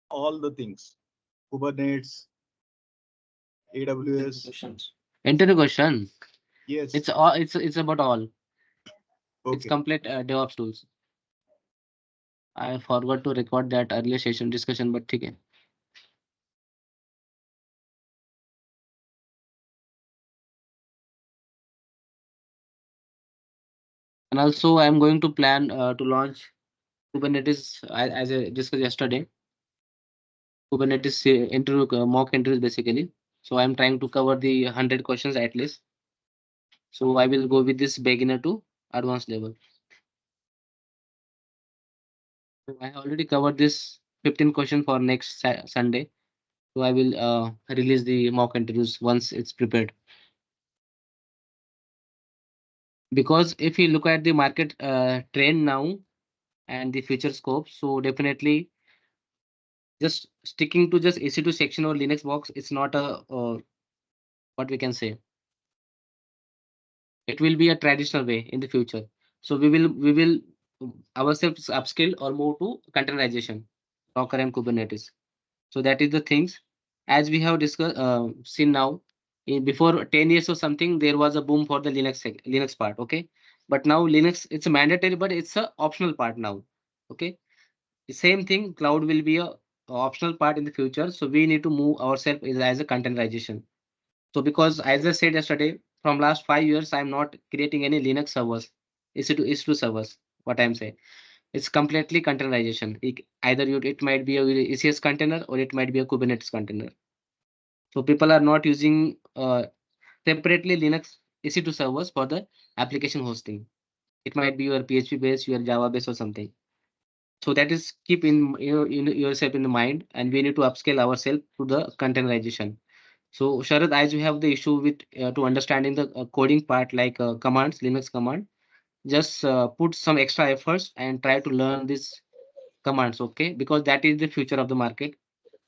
all the things. Kubernetes, AWS. Enter the question. Yes. It's all. It's about all. It's Okay. complete DevOps tools. I forgot to record that earlier session discussion, but okay. And also, I'm going to plan to launch Kubernetes as I discussed yesterday. Kubernetes interview mock interviews basically. So I'm trying to cover the 100 questions at least. So I will go with this beginner to advanced level. So I have already covered this 15 question for next Sunday. So I will release the mock interviews once it's prepared. Because if you look at the market trend now and the future scope, so definitely just sticking to just EC2 section or Linux box, it's not a what we can say. It will be a traditional way in the future. So we will ourselves upskill or move to containerization, Docker and Kubernetes. So that is the things as we have discussed seen now. Before 10 years or something, there was a boom for the Linux part. Okay, but now Linux it's a mandatory, but it's a optional part now. Okay, the same thing. Cloud will be a optional part in the future. So we need to move ourselves as a containerization. So because as I said yesterday, from last 5 years, I'm not creating any Linux servers. EC2 servers. What I'm saying, it's completely containerization. Either it might be a ECS container or it might be a Kubernetes container. So people are not using separately Linux EC2 servers for the application hosting. It might be your PHP base, your Java base, or something. So that is keep in yourself in the mind, and we need to upscale ourselves to the containerization. So Sharad, as you have the issue with to understanding the coding part like commands, Linux command, just put some extra efforts and try to learn these commands, okay? Because that is the future of the market.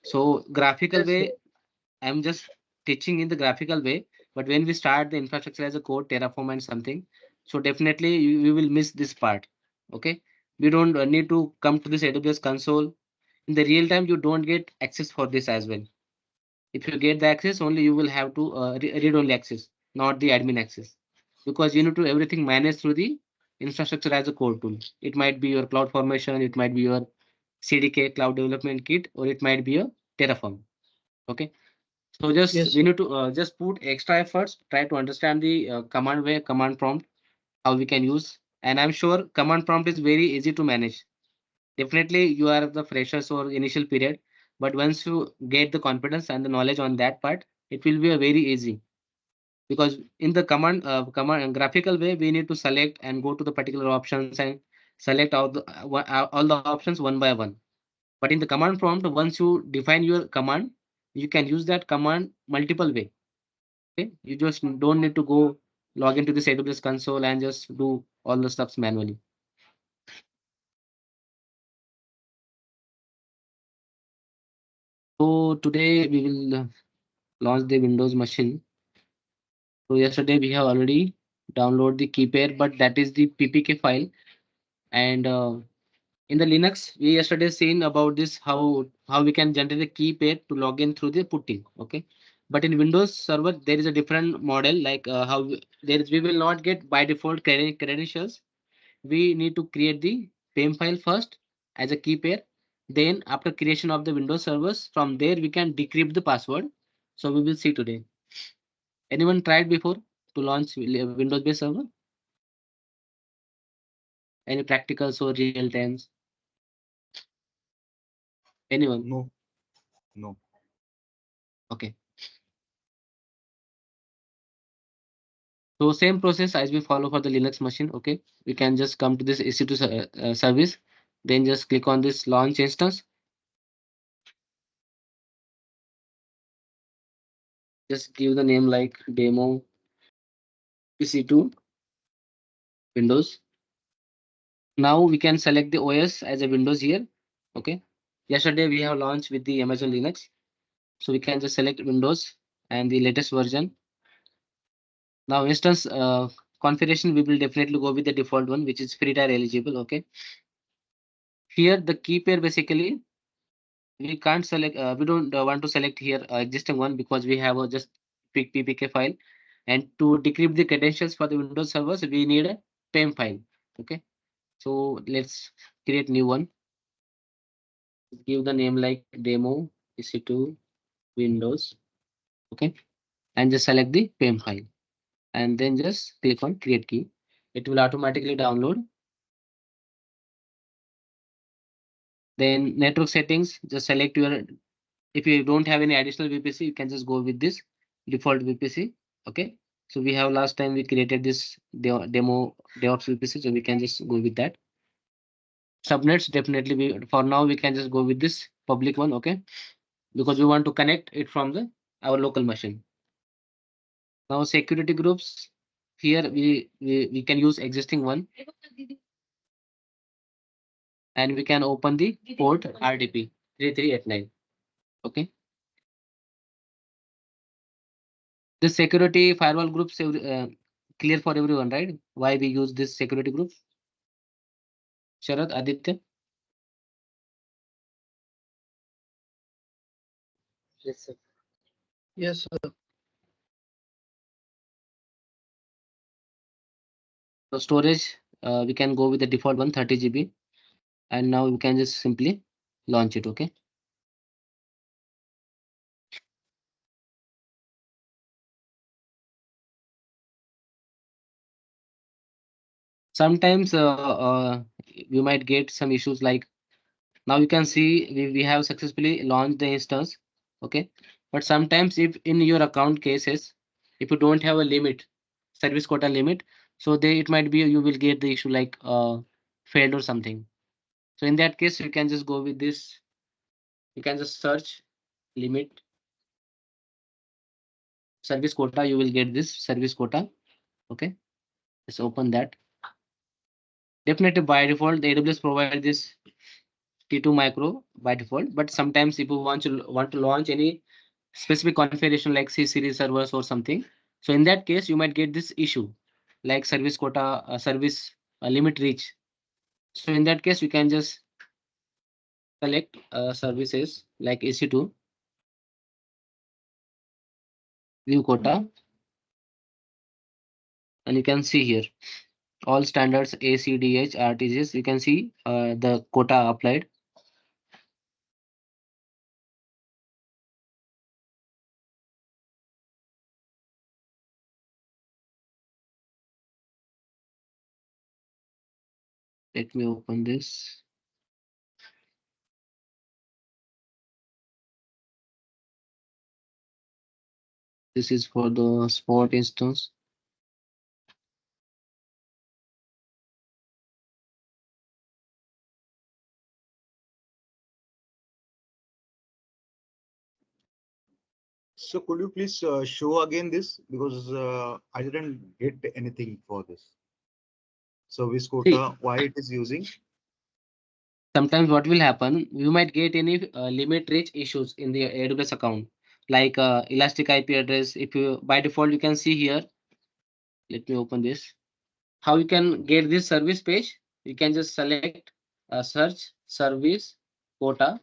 So graphical Yes, way, I'm just teaching in the graphical way, but when we start the infrastructure as a code, Terraform and something, so definitely you will miss this part, okay? We don't need to come to this AWS console. In the real time, you don't get access for this as well. If you get the access, only you will have to read only access, not the admin access, because you need to everything manage through the infrastructure as a code tool. It might be your cloud formation, it might be your CDK cloud development kit, or it might be a Terraform. Okay, so just yes, we need to just put extra efforts, try to understand the command way, command prompt, how we can use, and I'm sure command prompt is very easy to manage. Definitely, you are the freshers or initial period, but once you get the confidence and the knowledge on that part, it will be a very easy. Because in the command graphical way, we need to select and go to the particular options and select all the options one by one. But in the command prompt, once you define your command, you can use that command multiple way. Okay, you just don't need to go log into this AWS console and just do all the stuffs manually. So today we will launch the Windows machine. So yesterday we have already downloaded the key pair, but that is the PPK file. And in the Linux, we yesterday seen about this how we can generate a key pair to log in through the putting. Okay, but in Windows Server there is a different model. Like we will not get by default credentials. We need to create the PAM file first as a key pair. Then after creation of the Windows servers, from there we can decrypt the password. So we will see today. Anyone tried before to launch Windows based server? Any practicals or real times? Anyone? No. No. Okay. So same process as we follow for the Linux machine. Okay. We can just come to this EC2 service. Then just click on this launch instance. Just give the name like demo EC2 Windows. Now we can select the OS as a Windows here. Okay. Yesterday we have launched with the Amazon Linux. So we can just select Windows and the latest version. Now instance configuration, we will definitely go with the default one, which is free tier eligible. Okay. Here the key pair basically we can't select, we don't want to select here existing one because we have a just PPK file. And to decrypt the credentials for the Windows servers, we need a PEM file. Okay. So let's create new one. Give the name like demo EC2 Windows. Okay. And just select the PEM file. And then just click on create key. It will automatically download. Then network settings, just select your, if you don't have any additional VPC, you can just go with this default VPC. Okay. So we have last time we created this demo DevOps VPC, so we can just go with that. Subnets, definitely for now we can just go with this public one. Okay. Because we want to connect it from the our local machine. Now security groups, here we can use existing one, and we can open the port RDP 3389. Okay. The security firewall groups clear for everyone, right? Why we use this security group? Sharad, Aditya. Yes, sir. Yes, sir. So storage, we can go with the default one, 30 GB. And now we can just simply launch it. Okay. Sometimes you might get some issues like, now you can see we have successfully launched the instance. Okay. But sometimes if in your account cases, if you don't have a limit, service quota limit, so they it might be you will get the issue like failed or something. So in that case, you can just go with this. You can just search limit service quota. You will get this service quota. Okay. Let's open that. Definitely by default, the AWS provide this T2 micro by default. But sometimes if you want to launch any specific configuration like C series servers or something, so in that case, you might get this issue like service quota, service limit reach. So in that case, you can just select services like EC2 view quota, and you can see here all standards ACDH RTGS. You can see the quota applied. Let me open this. This is for the spot instance. So could you please show again this, because I didn't get anything for this service See, quota, why it is using? sometimes what will happen, you might get any limit reach issues in the AWS account, like elastic IP address. If you by default, you can see here. Let me open this. How you can get this service page? You can just select search service quota.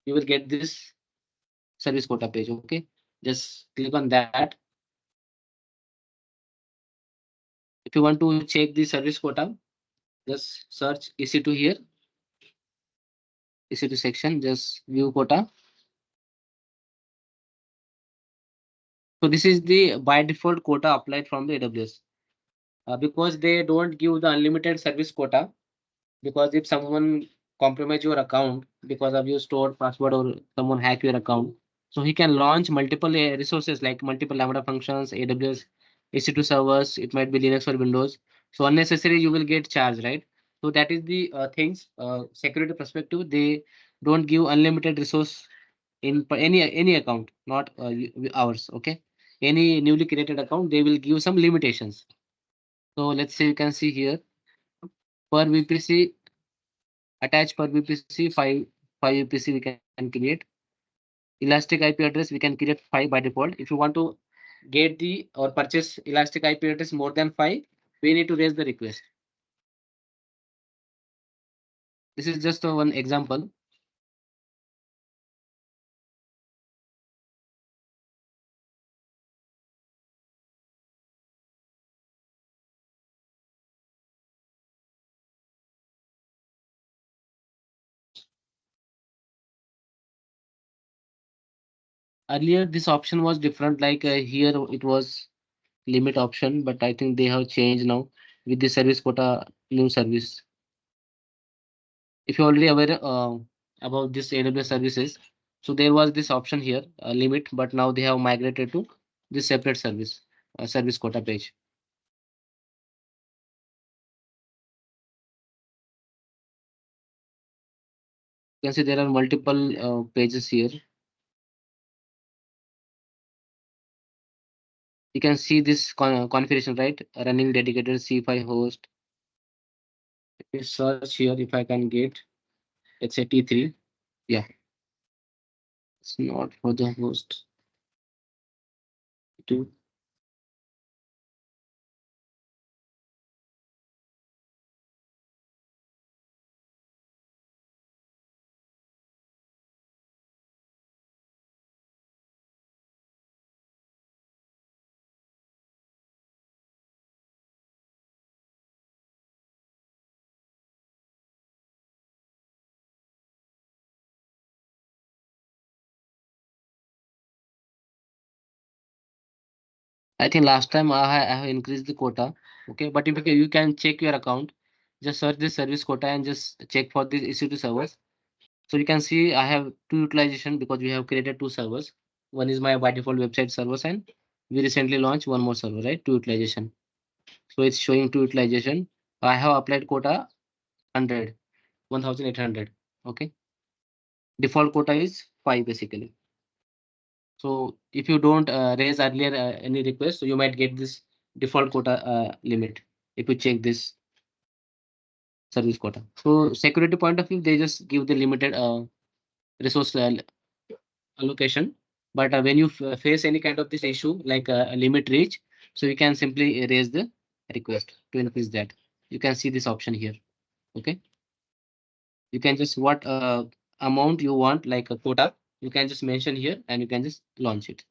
You will get this service quota page. Okay, just click on that. If you want to check the service quota, just search EC2 here, EC2 section, just view quota. So this is the by default quota applied from the AWS. Because they don't give the unlimited service quota, because if someone compromise your account because of your stored password or someone hack your account, so he can launch multiple resources like multiple Lambda functions, AWS EC2 servers, it might be Linux or Windows. So unnecessary you will get charged, right? So that is the things security perspective. They don't give unlimited resource in any account, not ours. Okay, any newly created account they will give some limitations. So let's say you can see here per VPC, attach per VPC, five VPC we can create. Elastic IP address we can create 5 by default. If you want to get the or purchase elastic IP address more than 5, we need to raise the request. This is just one example. Earlier, this option was different. Like here, it was limit option, but I think they have changed now with the service quota new service. If you're already aware about this AWS services, so there was this option here, limit, but now they have migrated to this separate service, service quota page. You can see there are multiple pages here. You can see this configuration, right? Running dedicated C5 host. Let me search here if I can get, let's say T3. Yeah, it's not for the host. Two. I think last time I have increased the quota. Okay, but if you can check your account, just search the service quota and just check for the EC2 servers. So you can see I have two utilization because we have created two servers. One is my by default website servers, and we recently launched one more server, right? Two utilization. So it's showing two utilization. I have applied quota 100, 1800. Okay. Default quota is 5 basically. So if you don't raise earlier any request, so you might get this default quota limit if you check this service quota. So security point of view, they just give the limited resource allocation. But when you face any kind of this issue like a limit reach, so you can simply raise the request to increase that. You can see this option here. Okay. You can just what amount you want like a quota, you can just mention here and you can just launch it.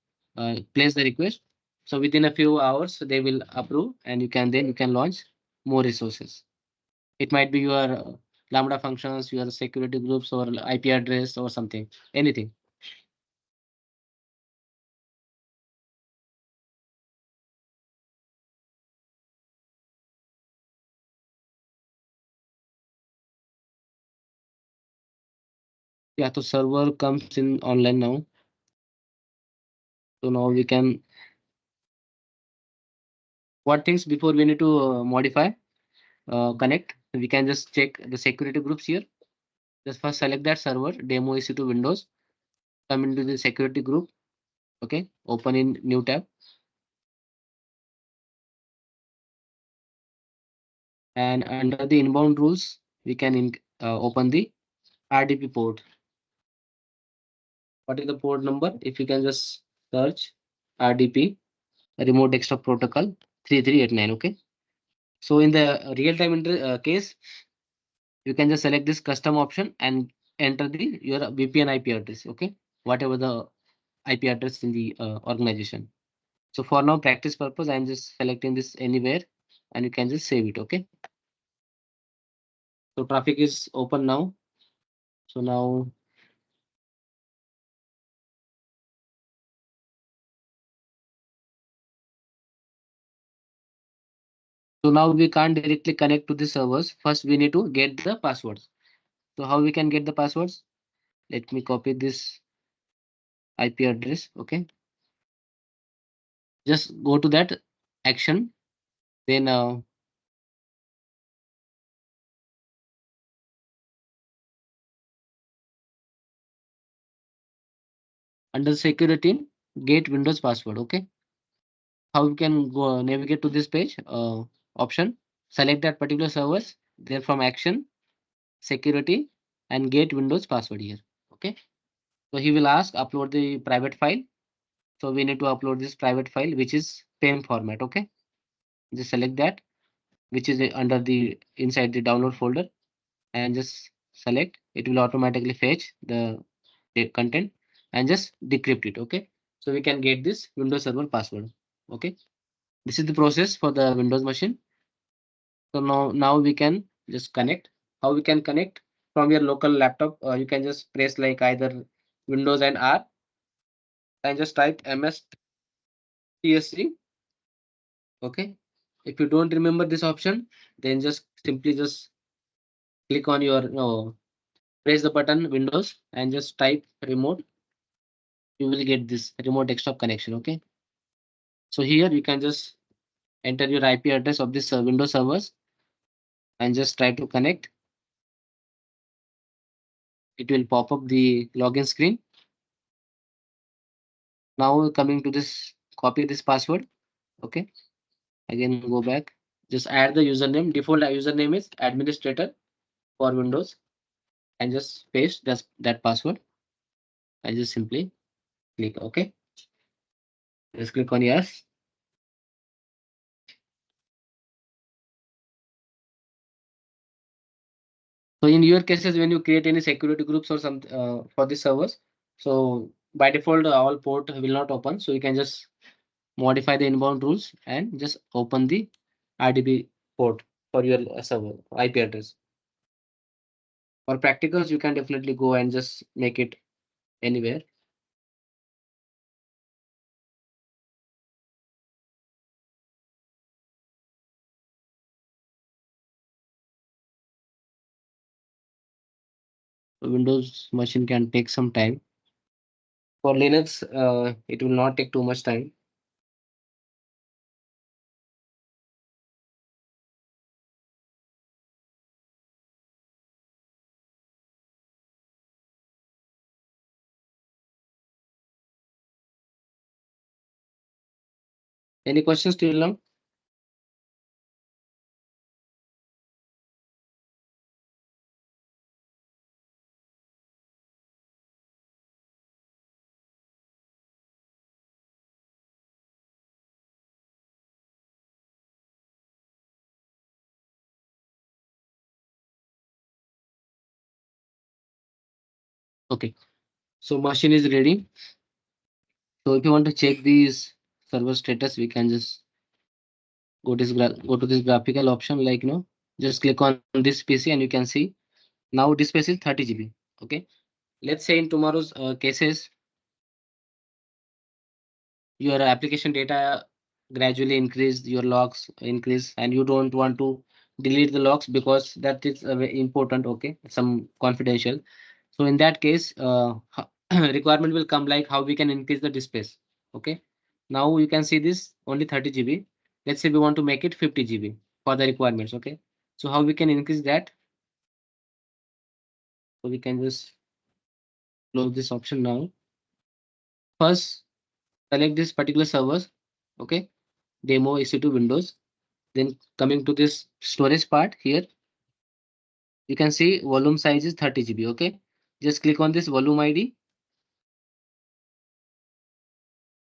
Place the request. So within a few hours they will approve and you can launch more resources. It might be your Lambda functions, your security groups or IP address or something, anything. Yeah, so server comes in online now. So now we can what things before we need to modify connect. We can just check the security groups here. Just first select that server demo EC2 Windows. Come into the security group. Okay, open in new tab. And under the inbound rules, we can open the RDP port. What is the port number? If you can just search RDP, Remote Desktop Protocol 3389. Okay. So in the real-time case, you can just select this custom option and enter the your VPN IP address. Okay, whatever the IP address in the organization. So for now, practice purpose, I'm just selecting this anywhere, and you can just save it. Okay. So traffic is open now. So now we can't directly connect to the servers. First, we need to get the passwords. So how we can get the passwords? Let me copy this IP address. Okay. Just go to that action. Then under security, get Windows password. Okay. How we can go navigate to this page? Option. Select that particular servers. Then from action, security, and get Windows password here. Okay. So he will ask upload the private file. So we need to upload this private file, which is PEM format. Okay. Just select that, which is under the inside the download folder, and just select. It will automatically fetch the content and just decrypt it. Okay. So we can get this Windows Server password. Okay. This is the process for the Windows machine. So now we can just connect. How we can connect from your local laptop? You can just press like either Windows and R. and just type ms tsc. Okay. If you don't remember this option, then just simply just click on your no, press the button Windows and just type remote. You will get this remote desktop connection. Okay. So here you can just enter your IP address of this Windows servers and just try to connect. It will pop up the login screen. Now coming to this, copy this password. Okay. Again, go back. Just add the username. Default username is administrator for Windows, and just paste that password and just simply click OK. Just click on yes. So in your cases, when you create any security groups or some for the servers, so by default all port will not open. So you can just modify the inbound rules and just open the RDP port for your server IP address. For practicals, you can definitely go and just make it anywhere. Windows machine can take some time. For Linux, it will not take too much time. Any questions till now? Okay, so machine is ready. So if you want to check these server status, we can just go to this graphical option, like just click on this PC and you can see now this space is 30 GB. Okay, let's say in tomorrow's cases, your application data gradually increase, your logs increase, and you don't want to delete the logs because that is very important. Okay, some confidential. So in that case, requirement will come like how we can increase the disk space. Okay, now you can see this only 30 GB. Let's say we want to make it 50 GB for the requirements. Okay, so how we can increase that? So we can just close this option now. First, select this particular servers. Okay, demo EC2 Windows. Then coming to this storage part here, you can see volume size is 30 GB. Okay, just click on this volume ID.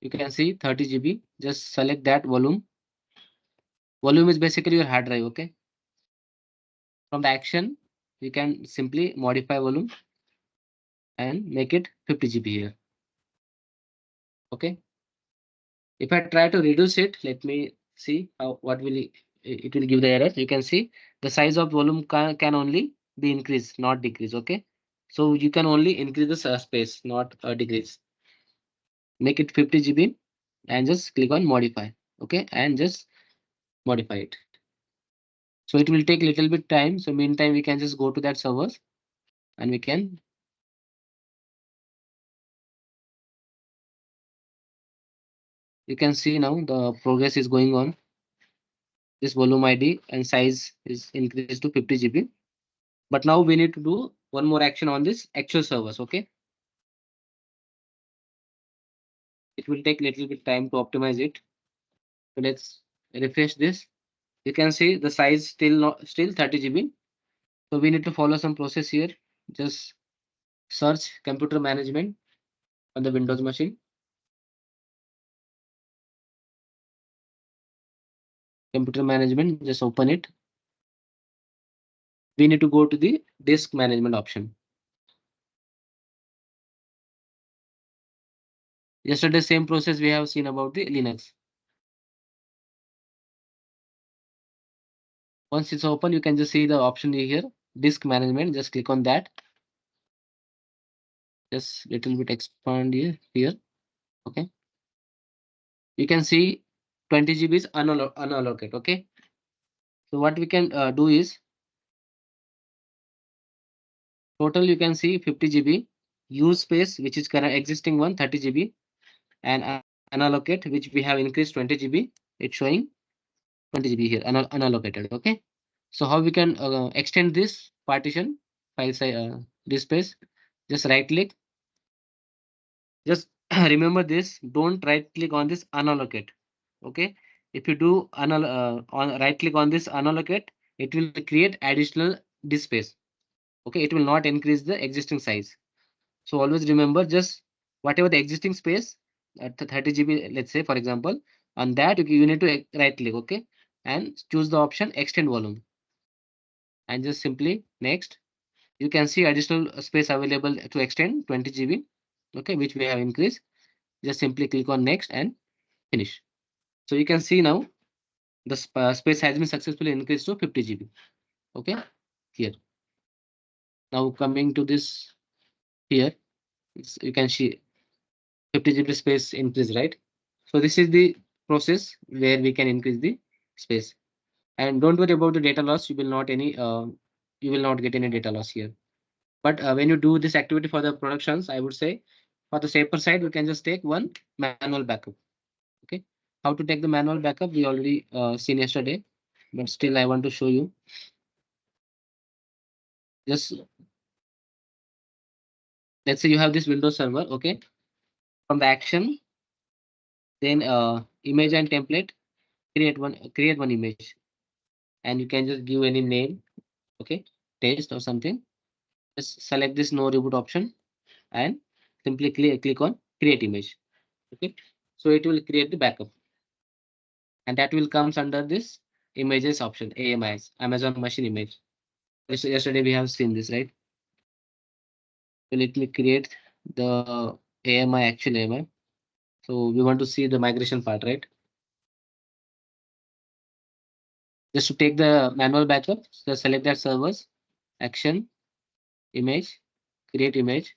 You can see 30 GB. Just select that volume. Volume is basically your hard drive. Okay, from the action, you can simply modify volume and make it 50 GB here. Okay, if I try to reduce it, let me see how what will it will give the error. You can see the size of volume can only be increased, not decrease. Okay, so you can only increase the space, not decrease. Make it 50 GB and just click on modify. Okay, and just modify it. So it will take a little bit time. So meantime, we can just go to that servers and we can. You can see now the progress is going on. This volume ID and size is increased to 50 GB. But now we need to do one more action on this actual servers. Okay, it will take a little bit time to optimize it. So let's refresh this. You can see the size still 30 GB. So we need to follow some process here. Just search computer management on the Windows machine. Computer management, just open it. We need to go to the disk management option. Yesterday, same process we have seen about the Linux. Once it's open, you can just see the option here, disk management. Just click on that. Just little bit expand here. Okay. You can see 20 GB is unallocated. Okay. So what we can do is total you can see 50 GB, use space which is current existing one 30 GB, and unallocate which we have increased 20 GB. It's showing 20 GB here unallocated. Okay. So how we can extend this partition file size this space? Just right click. Just remember this. Don't right click on this unallocate. Okay. If you do on right click on this unallocate, it will create additional disk space. Okay. It will not increase the existing size. So always remember just whatever the existing space at the 30 GB, let's say for example, on that you need to right click, okay, and choose the option extend volume, and just simply next. You can see additional space available to extend 20 GB, okay, which we have increased. Just simply click on next and finish. So you can see now the space has been successfully increased to 50 GB. Okay, here. Now coming to this here, you can see 50 GB space increase, right? So this is the process where we can increase the space. And don't worry about the data loss. You will not get any data loss here. But when you do this activity for the productions, I would say for the safer side, we can just take one manual backup. Okay. How to take the manual backup? We already seen yesterday, but still I want to show you. Just let's say you have this Windows server. Okay. From the action, then image and template, create one image, and you can just give any name. Okay, test or something. Just select this no reboot option and simply click on create image. Okay, so it will create the backup, and that will comes under this images option, AMIs, Amazon Machine Image. Yesterday we have seen this, right? So let me create the AMI, actual AMI. So we want to see the migration part, right? Just to take the manual backup, so select that servers, action, image, create image,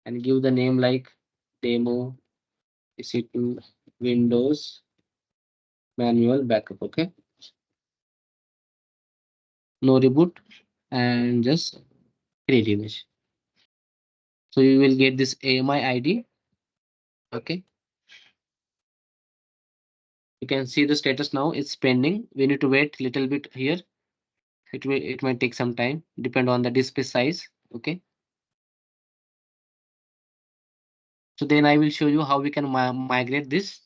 and give the name like demo EC2 Windows manual backup. Okay, no reboot, and just create image. So you will get this AMI ID. Okay, you can see the status now. It's pending. We need to wait a little bit here. It might take some time, depend on the disk space size. Okay. So then I will show you how we can migrate this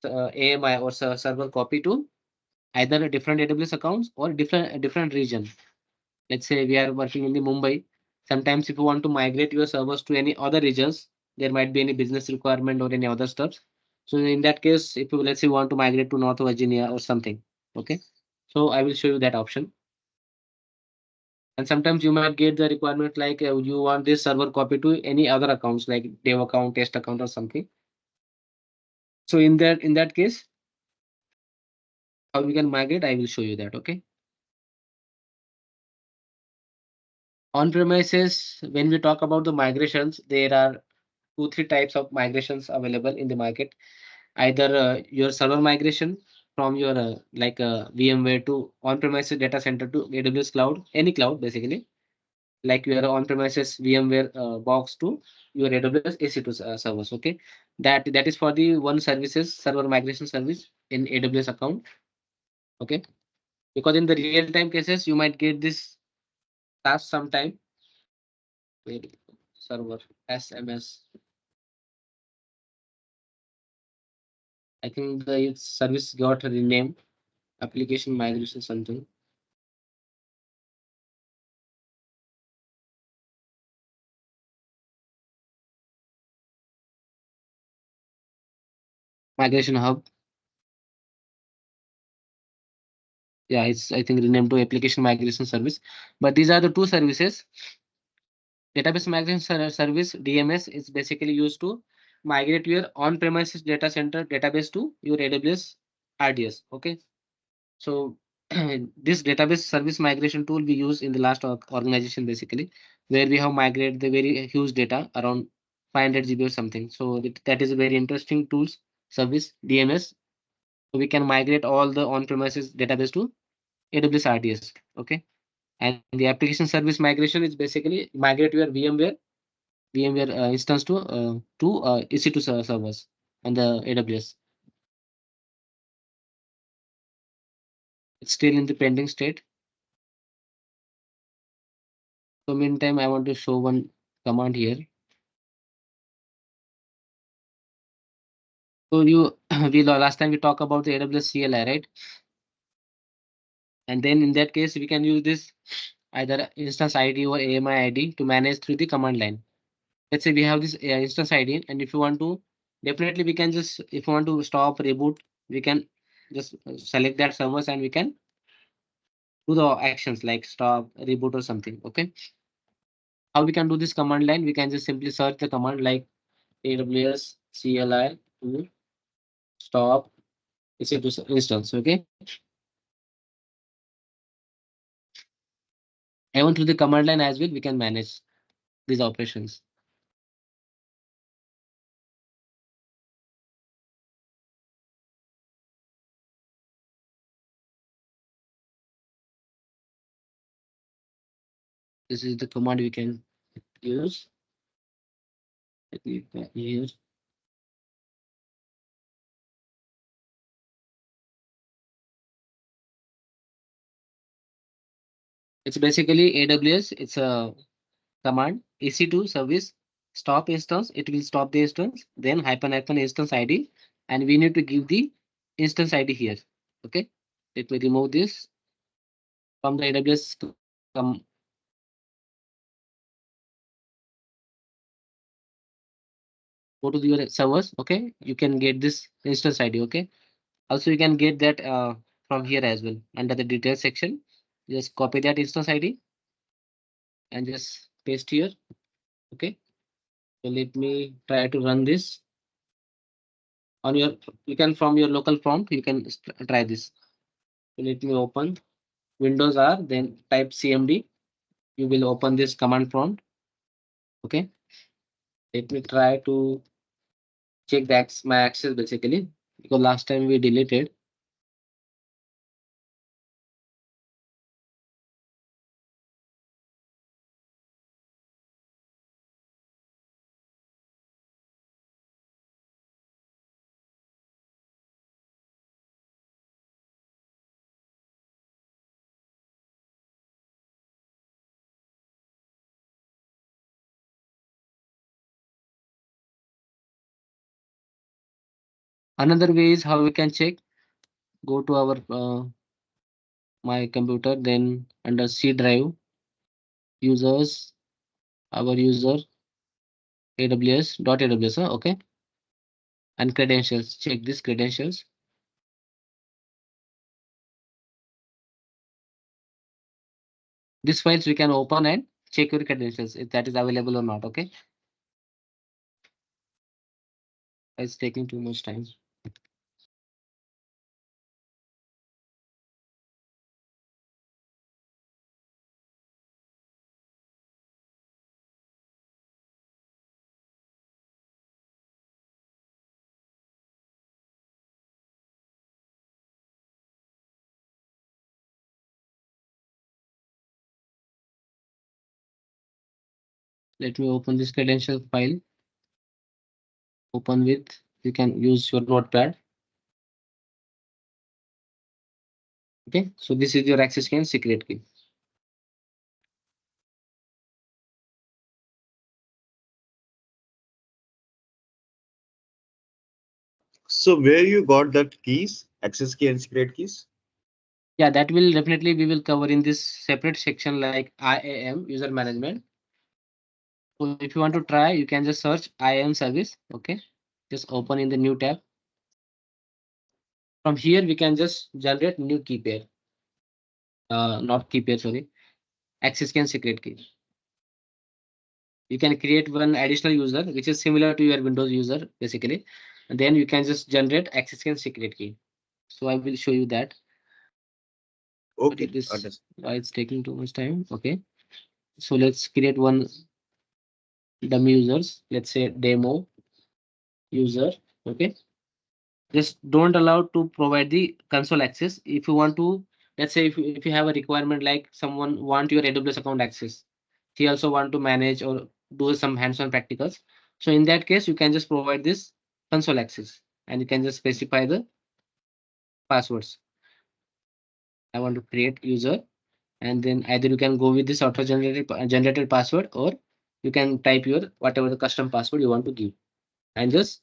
AMI or server copy to either a different AWS accounts or different region. Let's say we are working in the Mumbai. Sometimes if you want to migrate your servers to any other regions, there might be any business requirement or any other stuff. So in that case, if you let's say want to migrate to North Virginia or something, okay. So I will show you that option. And sometimes you might get the requirement like you want this server copy to any other accounts like dev account, test account, or something. So in that case, how we can migrate, I will show you that. Okay. On premises, when we talk about the migrations, there are 2-3 types of migrations available in the market. Either your server migration from your like VMware to on-premises data center to AWS cloud, any cloud basically, like your on-premises VMware box to your AWS EC2 servers. Okay, that is for the one services server migration service in AWS account. Okay, because in the real-time cases you might get this task sometime. Wait, server SMS. I think the service got renamed application migration something. Migration hub. Yeah, it's I think renamed to application migration service. But these are the two services. Database migration service DMS is basically used to migrate your on-premises data center database to your AWS RDS. Okay, so this database service migration tool we use in the last organization basically, where we have migrated the very huge data around 500 GB or something. So that is a very interesting tools service DMS. So we can migrate all the on-premises database to AWS RDS. Okay, and the application service migration is basically migrate your VMware instance to EC2 servers on the AWS. It's still in the pending state. So meantime, I want to show one command here. So last time we talked about the AWS CLI, right? And then in that case, we can use this either instance ID or AMI ID to manage through the command line. Let's say we have this instance ID, and if you want to, definitely we can just, if you want to stop reboot, we can just select that servers and we can do the actions like stop, reboot or something. Okay. How we can do this command line? We can just simply search the command like AWS CLI to stop EC2 instance. Okay. Even through the command line as well, we can manage these operations. This is the command we can use. Let me back here. It's basically AWS. It's a command EC2 service stop instance. It will stop the instance, then hyphen instance ID, and we need to give the instance ID here. Okay. Let me remove this from the AWS. Go to your servers. Okay. You can get this instance ID. Okay. Also, you can get that from here as well under the details section. Just copy that instance ID and just paste here. Okay. So let me try to run this on your, you can from your local prompt, you can try this. So let me open Windows R, then type CMD. You will open this command prompt. Okay. Let me try to check that's my access basically, because last time we deleted. Another way is how we can check. Go to our my computer, then under C drive, users, our user, AWS.AWS, okay, and credentials. Check these credentials. These files we can open and check your credentials if that is available or not. Okay, it's taking too much time. Let me open this credential file. Open with, you can use your notepad. Okay, so this is your access key and secret key. So where you got that keys, access key and secret keys? Yeah, that will definitely we will cover in this separate section like IAM user management. So if you want to try, you can just search IAM service. Okay, just open in the new tab. From here, we can just generate new key pair. Not key pair, sorry. Access key and secret key. You can create one additional user, which is similar to your Windows user, basically. And then you can just generate access key and secret key. So I will show you that. Okay, But it is understood. why it's taking too much time. Okay. So let's create one dummy users. Let's say demo user. Okay. Just don't allow to provide the console access. If you want to, let's say if you have a requirement like someone want your AWS account access, he also want to manage or do some hands-on practicals. So in that case, you can just provide this console access and you can just specify the passwords. I want to create user, and then either you can go with this auto generated password, or you can type your whatever the custom password you want to give, and just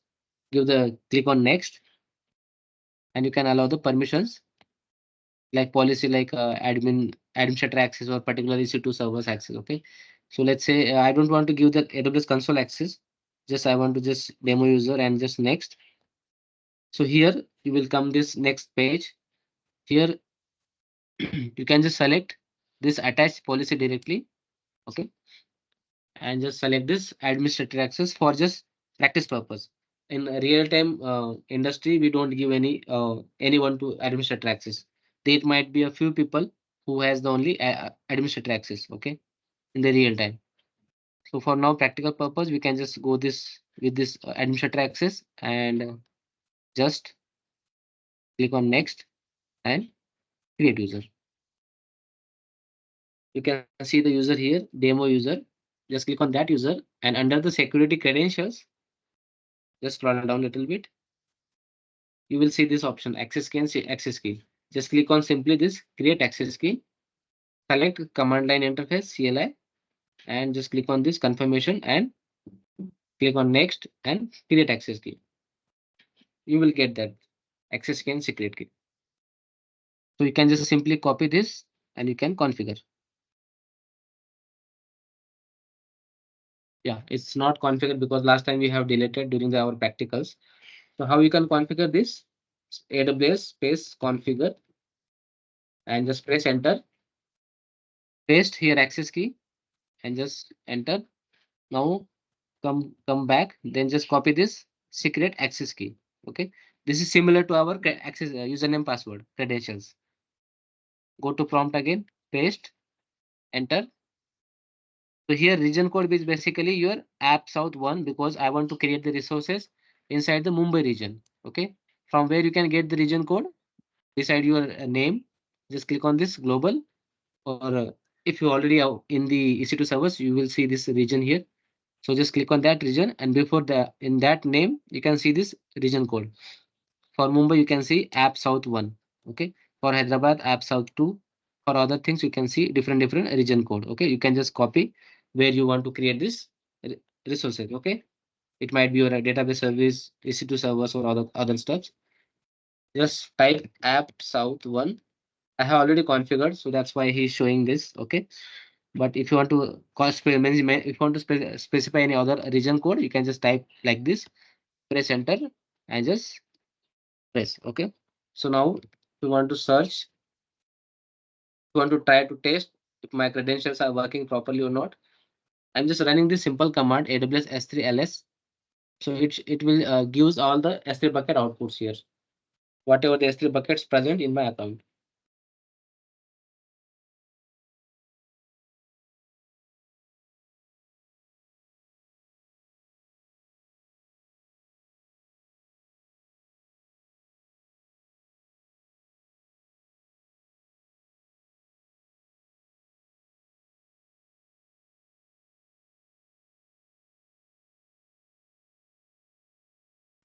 give the click on next, and you can allow the permissions like policy like admin administrator access or particular EC2 servers access. Okay, so let's say I don't want to give the AWS console access, just I want to just demo user and just next. So here you will come this next page. Here you can just select this attached policy directly. Okay, and just select this administrator access for just practice purpose. In a real time industry, we don't give anyone to administrator access. There might be a few people who has the only administrator access. Okay, in the real time. So for now, practical purpose, we can just go this with this administrator access and just click on next and create user. You can see the user here, demo user. Just click on that user, and under the security credentials, just scroll down a little bit. You will see this option access key and access key. Just click on simply this create access key. Select command line interface CLI and just click on this confirmation and click on next and create access key. You will get that access key and secret key. So you can just simply copy this and you can configure. Yeah, it's not configured because last time we have deleted during our practicals. So how you can configure this? AWS space configure and just press enter. Paste here access key and just enter. Now come back, then just copy this secret access key. Okay, this is similar to our access username password credentials. Go to prompt again, paste, enter. So here region code is basically your app south one, because I want to create the resources inside the Mumbai region. Okay, from where you can get the region code, beside your name, just click on this global, or if you already are in the EC2 servers, you will see this region here. So just click on that region, and before the in that name, you can see this region code. For Mumbai, you can see app south 1. Okay. For Hyderabad, app south 2. For other things, you can see different region code. Okay. You can just copy where you want to create this resources. Okay. It might be your database service, EC2 servers, or other stuff. Just type app south 1. I have already configured, so that's why he's showing this. Okay. But if you want to if you want to specify any other region code, you can just type like this, press enter, and just press. Okay. So now if you want to search, you want to try to test if my credentials are working properly or not. I'm just running this simple command AWS S3 ls. So it will gives all the S3 bucket outputs here, whatever the S3 buckets present in my account.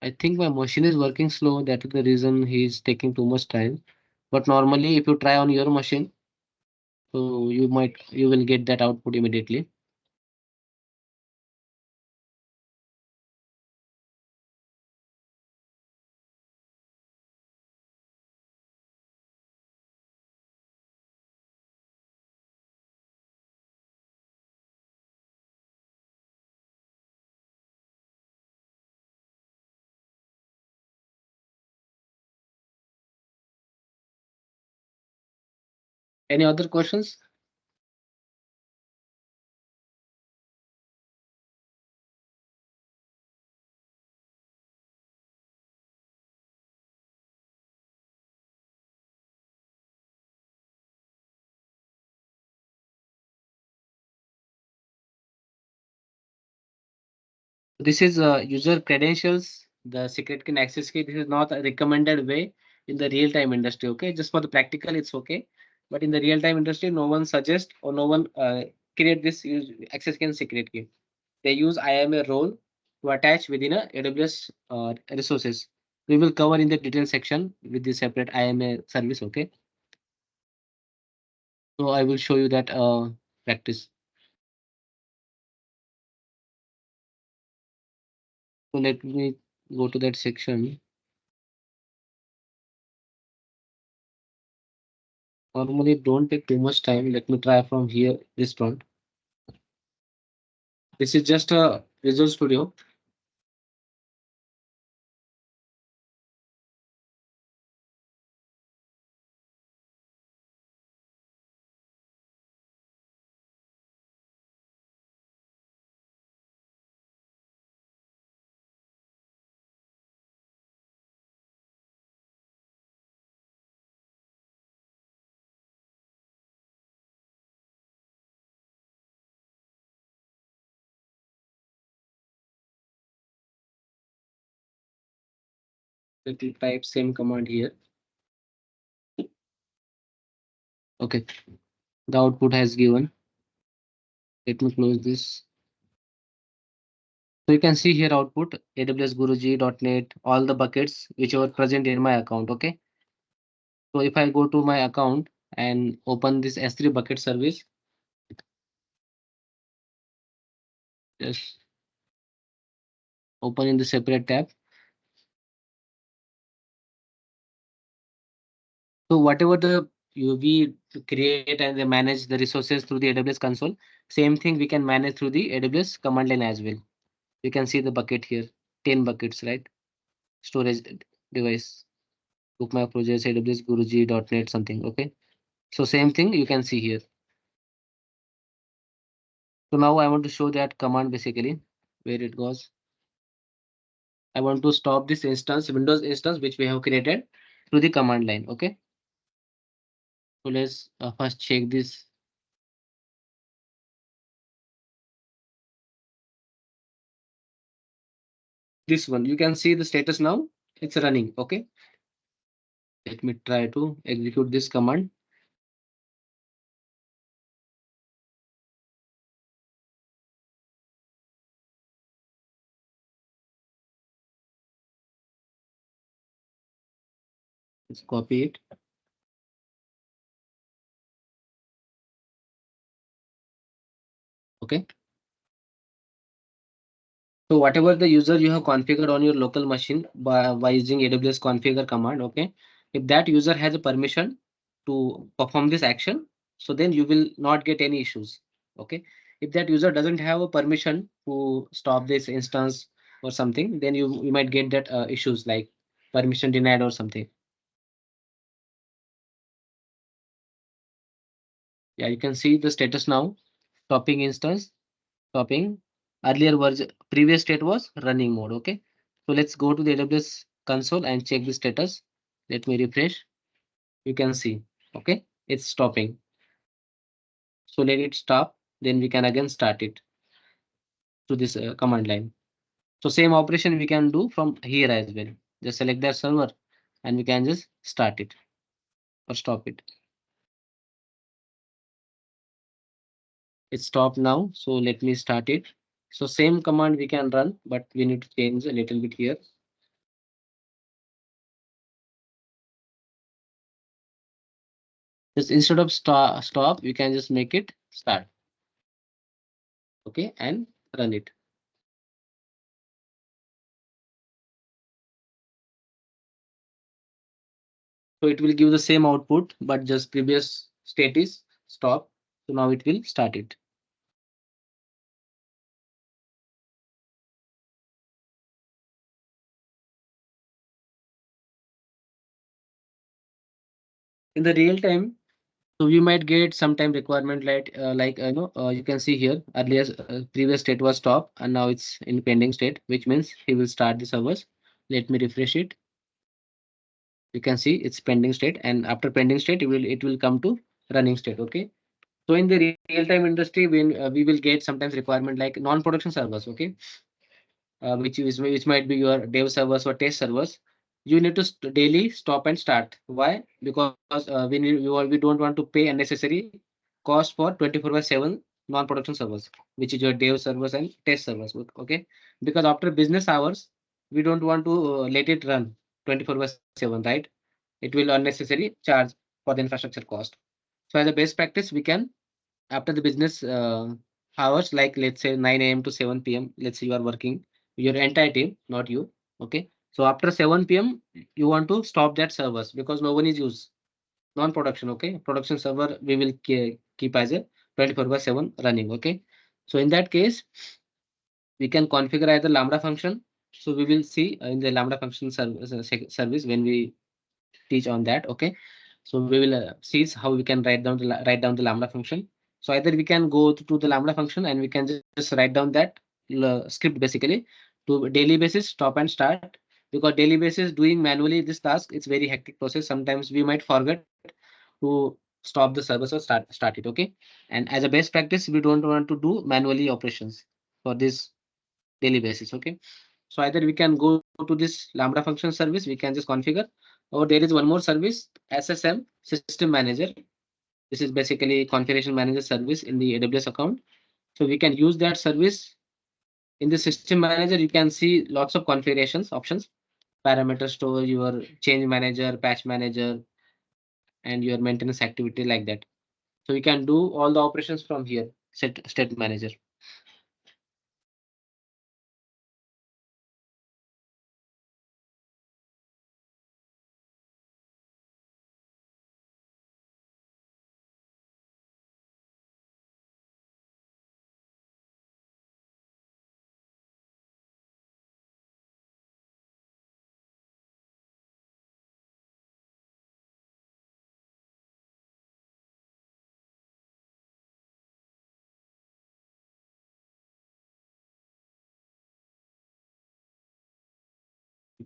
I think my machine is working slow. That is the reason he's taking too much time. But normally, if you try on your machine, so you will get that output immediately. Any other questions? This is user credentials, the secret key and access key. This is not a recommended way in the real-time industry. Okay, just for the practical, it's okay. But in the real-time industry, no one suggests or no one create this access key and secret key. They use IAM role to attach within a AWS resources. We will cover in the detail section with the separate IAM service. Okay, so I will show you that practice. So let me go to that section. Normally, don't take too much time. Let me try from here. This front. This is just a Visual Studio. Let me type same command here. Okay, the output has given. Let me close this. So you can see here output AWS Guruji.net, all the buckets which are present in my account. Okay. So if I go to my account and open this S3 bucket service, just open in the separate tab. So whatever we create and they manage the resources through the AWS console, same thing we can manage through the AWS command line as well. You can see the bucket here, 10 buckets, right? Storage device, book my projects, AWS Guruji.net, something. Okay. So same thing you can see here. So now I want to show that command basically where it goes. I want to stop this instance, Windows instance, which we have created through the command line. Okay. So let's first check this. This one, you can see the status now. It's running. Okay. Let me try to execute this command. Let's copy it. Okay. So whatever the user you have configured on your local machine by using AWS configure command, okay, if that user has a permission to perform this action, so then you will not get any issues. Okay. If that user doesn't have a permission to stop this instance or something, then you might get that issues like permission denied or something. Yeah, you can see the status now. Stopping instance, stopping. Earlier version, previous state was running mode. Okay. So let's go to the AWS console and check the status. Let me refresh. You can see, okay, it's stopping. So let it stop. Then we can again start it to this command line. So same operation we can do from here as well. Just select that server and we can just start it or stop it. It's stopped now. So let me start it. So same command we can run, but we need to change a little bit here. Just instead of stop, you can just make it start. Okay, and run it. So it will give the same output, but just previous state is stop. So now it will start it. In the real time, so we might get sometime requirement like you can see here earlier previous state was stop and now it's in pending state, which means he will start the servers. Let me refresh it. You can see it's pending state, and after pending state it will come to running state. Okay. So in the real time industry, when we will get sometimes requirement like non-production servers. Okay. which might be your dev servers or test servers, you need to daily stop and start. Why? Because we don't want to pay unnecessary cost for 24/7 non-production servers, which is your dev servers and test servers. Okay, because after business hours, we don't want to let it run 24/7, right? It will unnecessarily charge for the infrastructure cost. So as a best practice, we can, after the business hours, like let's say 9 a.m. to 7 p.m., let's say you are working, your entire team, not you. Okay. So after 7 p.m., you want to stop that servers because no one is used. Non-production, okay. Production server we will keep as a 24/7 running. Okay. So in that case, we can configure either Lambda function. So we will see in the Lambda function service when we teach on that. Okay. So we will see how we can write down the Lambda function. So either we can go to the Lambda function and we can just write down that script basically to daily basis stop and start, because daily basis doing manually this task, it's very hectic process. Sometimes we might forget to stop the service or start it. Okay. And as a best practice, we don't want to do manually operations for this daily basis. Okay. So either we can go to this Lambda function service, we can just configure, or there is one more service, SSM, System Manager. This is basically configuration manager service in the AWS account. So we can use that service. In the system manager, you can see lots of configurations options, parameter store, your change manager, patch manager, and your maintenance activity like that. So you can do all the operations from here, state manager.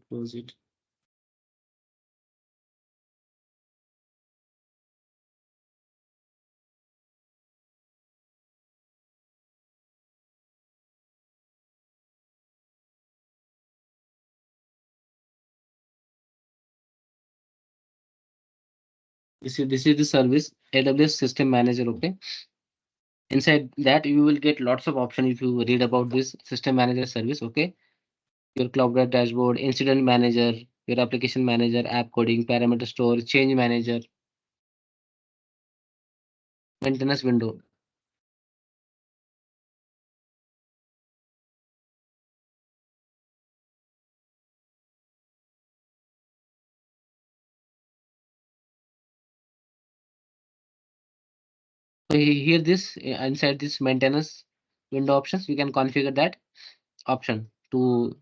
Close it. This is the service, AWS System Manager. Okay. Inside that, you will get lots of options if you read about this System Manager service. Okay. Your cloud dashboard, incident manager, your application manager, app coding, parameter store, change manager, maintenance window. So here this inside this maintenance window options, we can configure that option to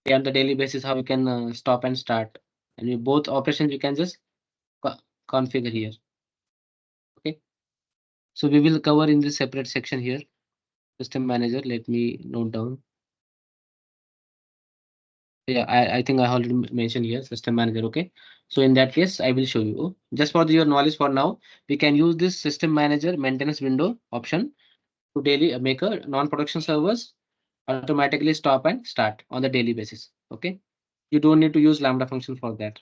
pay on the daily basis how you can stop and start. And both operations you can just co configure here. Okay. So we will cover in this separate section here. System manager, let me note down. Yeah, I think I already mentioned here system manager. Okay. So in that case, I will show you. Just for your knowledge for now, we can use this system manager maintenance window option to daily make a non-production servers automatically stop and start on the daily basis. Okay. You don't need to use Lambda function for that.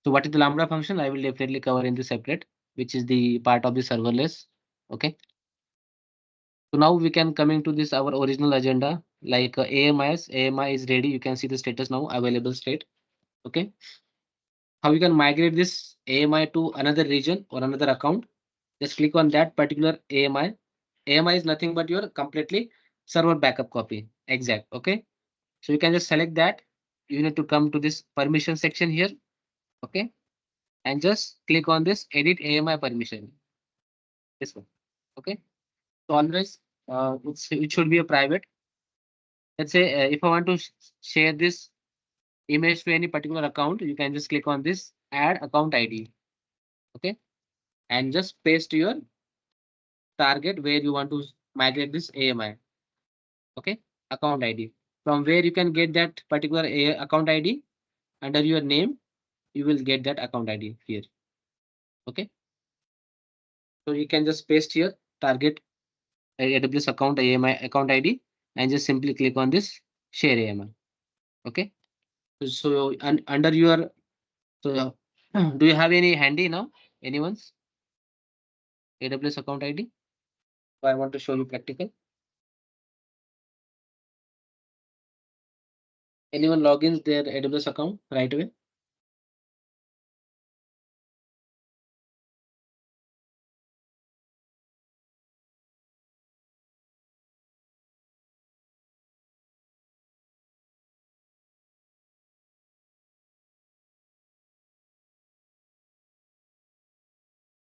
So what is the Lambda function? I will definitely cover in the separate, which is the part of the serverless. Okay. So now we can coming to this our original agenda, like AMI is ready. You can see the status now, available state. Okay. How you can migrate this AMI to another region or another account? Just click on that particular AMI. AMI is nothing but your completely server backup copy. Exact. Okay. So you can just select that. You need to come to this permission section here. Okay. And just click on this edit AMI permission. This one. Okay. So always it should be a private. Let's say if I want to share this image to any particular account, you can just click on this add account ID. Okay. And just paste your target where you want to migrate this AMI. Okay. Account ID. From where you can get that particular account ID under your name, you will get that account ID here. Okay. So you can just paste here target AWS account AMI account ID and just simply click on this share AMI. Okay. So under your, so do you have any handy now? Anyone's AWS account ID? So I want to show you practical. Anyone logins their AWS account right away?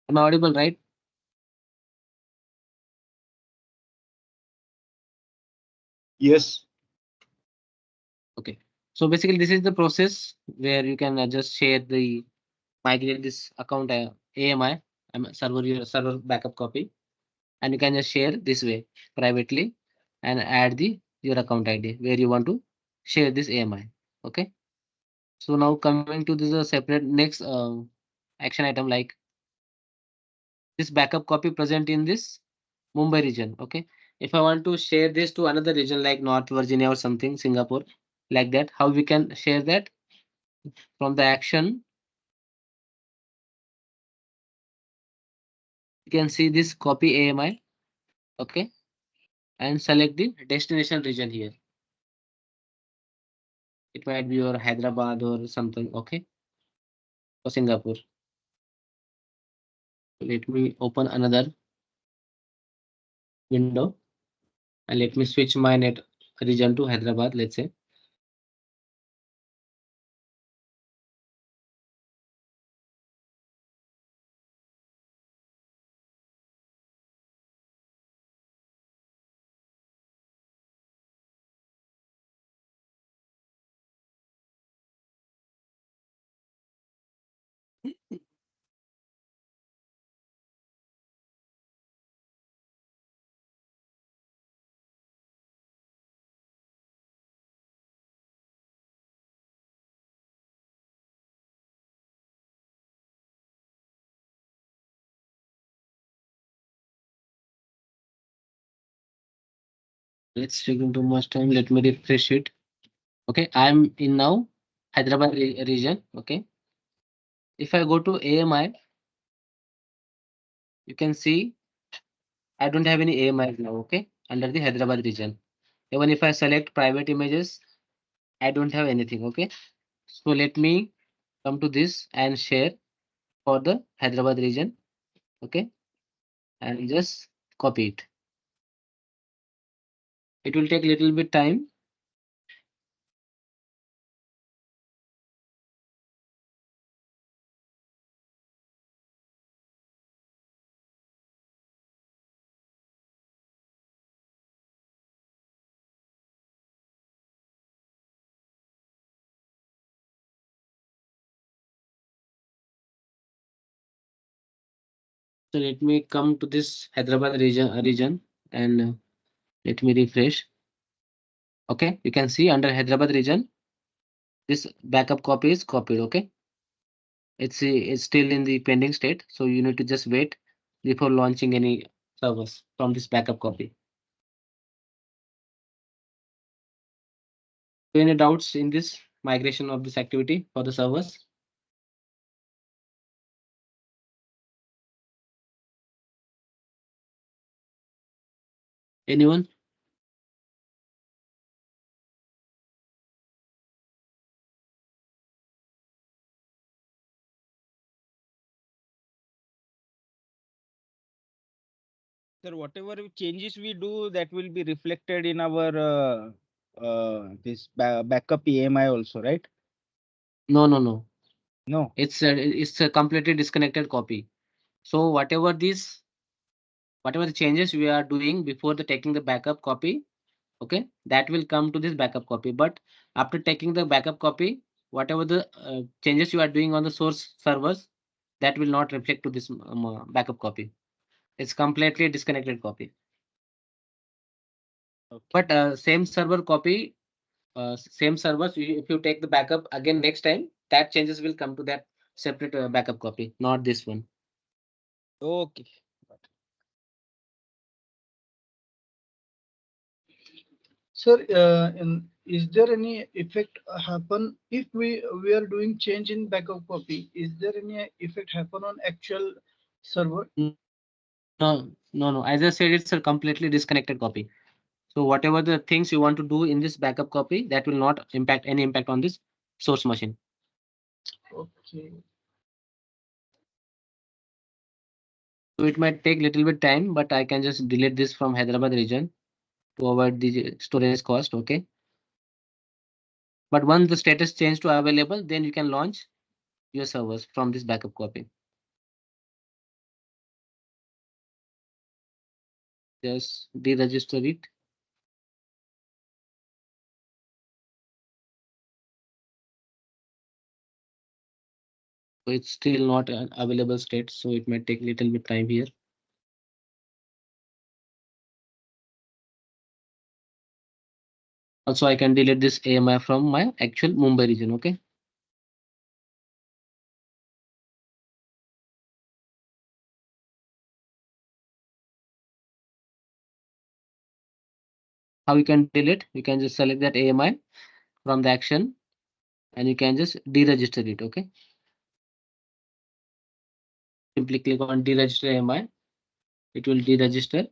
Am I audible, right? Yes. Okay. So basically, this is the process where you can just share the migrate this account AMI, server your server backup copy, and you can just share this way privately and add the your account ID where you want to share this AMI. Okay. So now coming to this separate next action item, like this backup copy present in this Mumbai region. Okay. If I want to share this to another region like North Virginia or something, Singapore, like that, how we can share that from the action? You can see this copy AMI. Okay. And select the destination region here. It might be your Hyderabad or something. Okay. For Singapore. Let me open another window and let me switch my net region to Hyderabad, let's say. Let's take into much time. Let me refresh it. Okay, I'm in now Hyderabad region. Okay. If I go to AMI, you can see I don't have any AMI now. Okay, under the Hyderabad region. Even if I select private images, I don't have anything. Okay. So let me come to this and share for the Hyderabad region. Okay. And just copy it. It will take a little bit time. So let me come to this Hyderabad region and let me refresh. Okay, you can see under Hyderabad region, this backup copy is copied. Okay, it's still in the pending state, so you need to just wait before launching any servers from this backup copy. Any doubts in this migration of this activity for the servers? Anyone? Sir, whatever changes we do, that will be reflected in our this backup EMI also, right? No, no, no. No. It's a completely disconnected copy. So whatever the changes we are doing before the taking the backup copy, okay, that will come to this backup copy. But after taking the backup copy, whatever the changes you are doing on the source servers, that will not reflect to this backup copy. It's completely disconnected copy. Okay. But same server copy, same servers, if you take the backup again next time, that changes will come to that separate backup copy, not this one. Okay. Sir, is there any effect happen if we are doing change in backup copy? Is there any effect happen on actual server? No. As I said, it's a completely disconnected copy. So whatever the things you want to do in this backup copy, that will not impact any impact on this source machine. Okay. So it might take little bit time, but I can just delete this from Hyderabad region to avoid the storage cost. Okay. But once the status change to available, then you can launch your servers from this backup copy. Just deregister it. So it's still not an available state, so it might take little bit time here. Also, I can delete this AMI from my actual Mumbai region. Okay. How you can delete? You can just select that AMI from the action and you can just deregister it. Okay. Simply click on deregister AMI. It will deregister.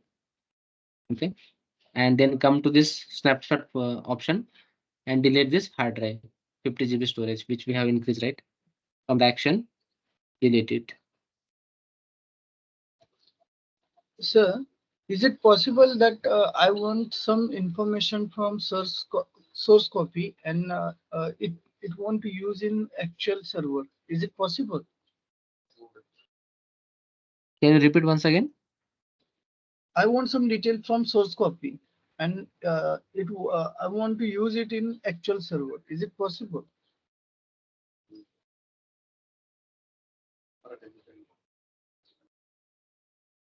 Okay. And then come to this snapshot option and delete this hard drive, 50 GB storage, which we have increased, right? From the action, delete it. Sir, is it possible that I want some information from source copy and it won't be used in actual server? Is it possible? Can you repeat once again? I want some detail from source copy and I want to use it in actual server. Is it possible?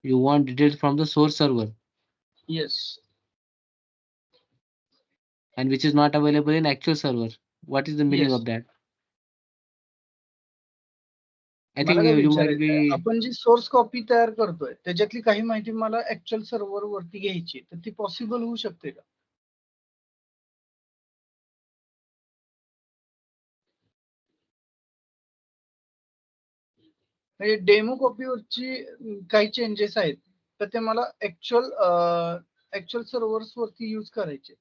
You want details from the source server Yes. and which is not available in actual server. What is the meaning Yes. of that? I मला think काय you might विचारायचं आहे, be. आपण जी source copy तयार करतोय त्याच्यातली काही माहिती मला ऍक्च्युअल सर्व्हर वरती घ्यायची तर ती पॉसिबल होऊ शकते का? म्हणजे डेमो कॉपीवरची काही चेंजेस आहेत तर ते मला ऍक्च्युअल सर्व्हर्स वरती यूज करायचे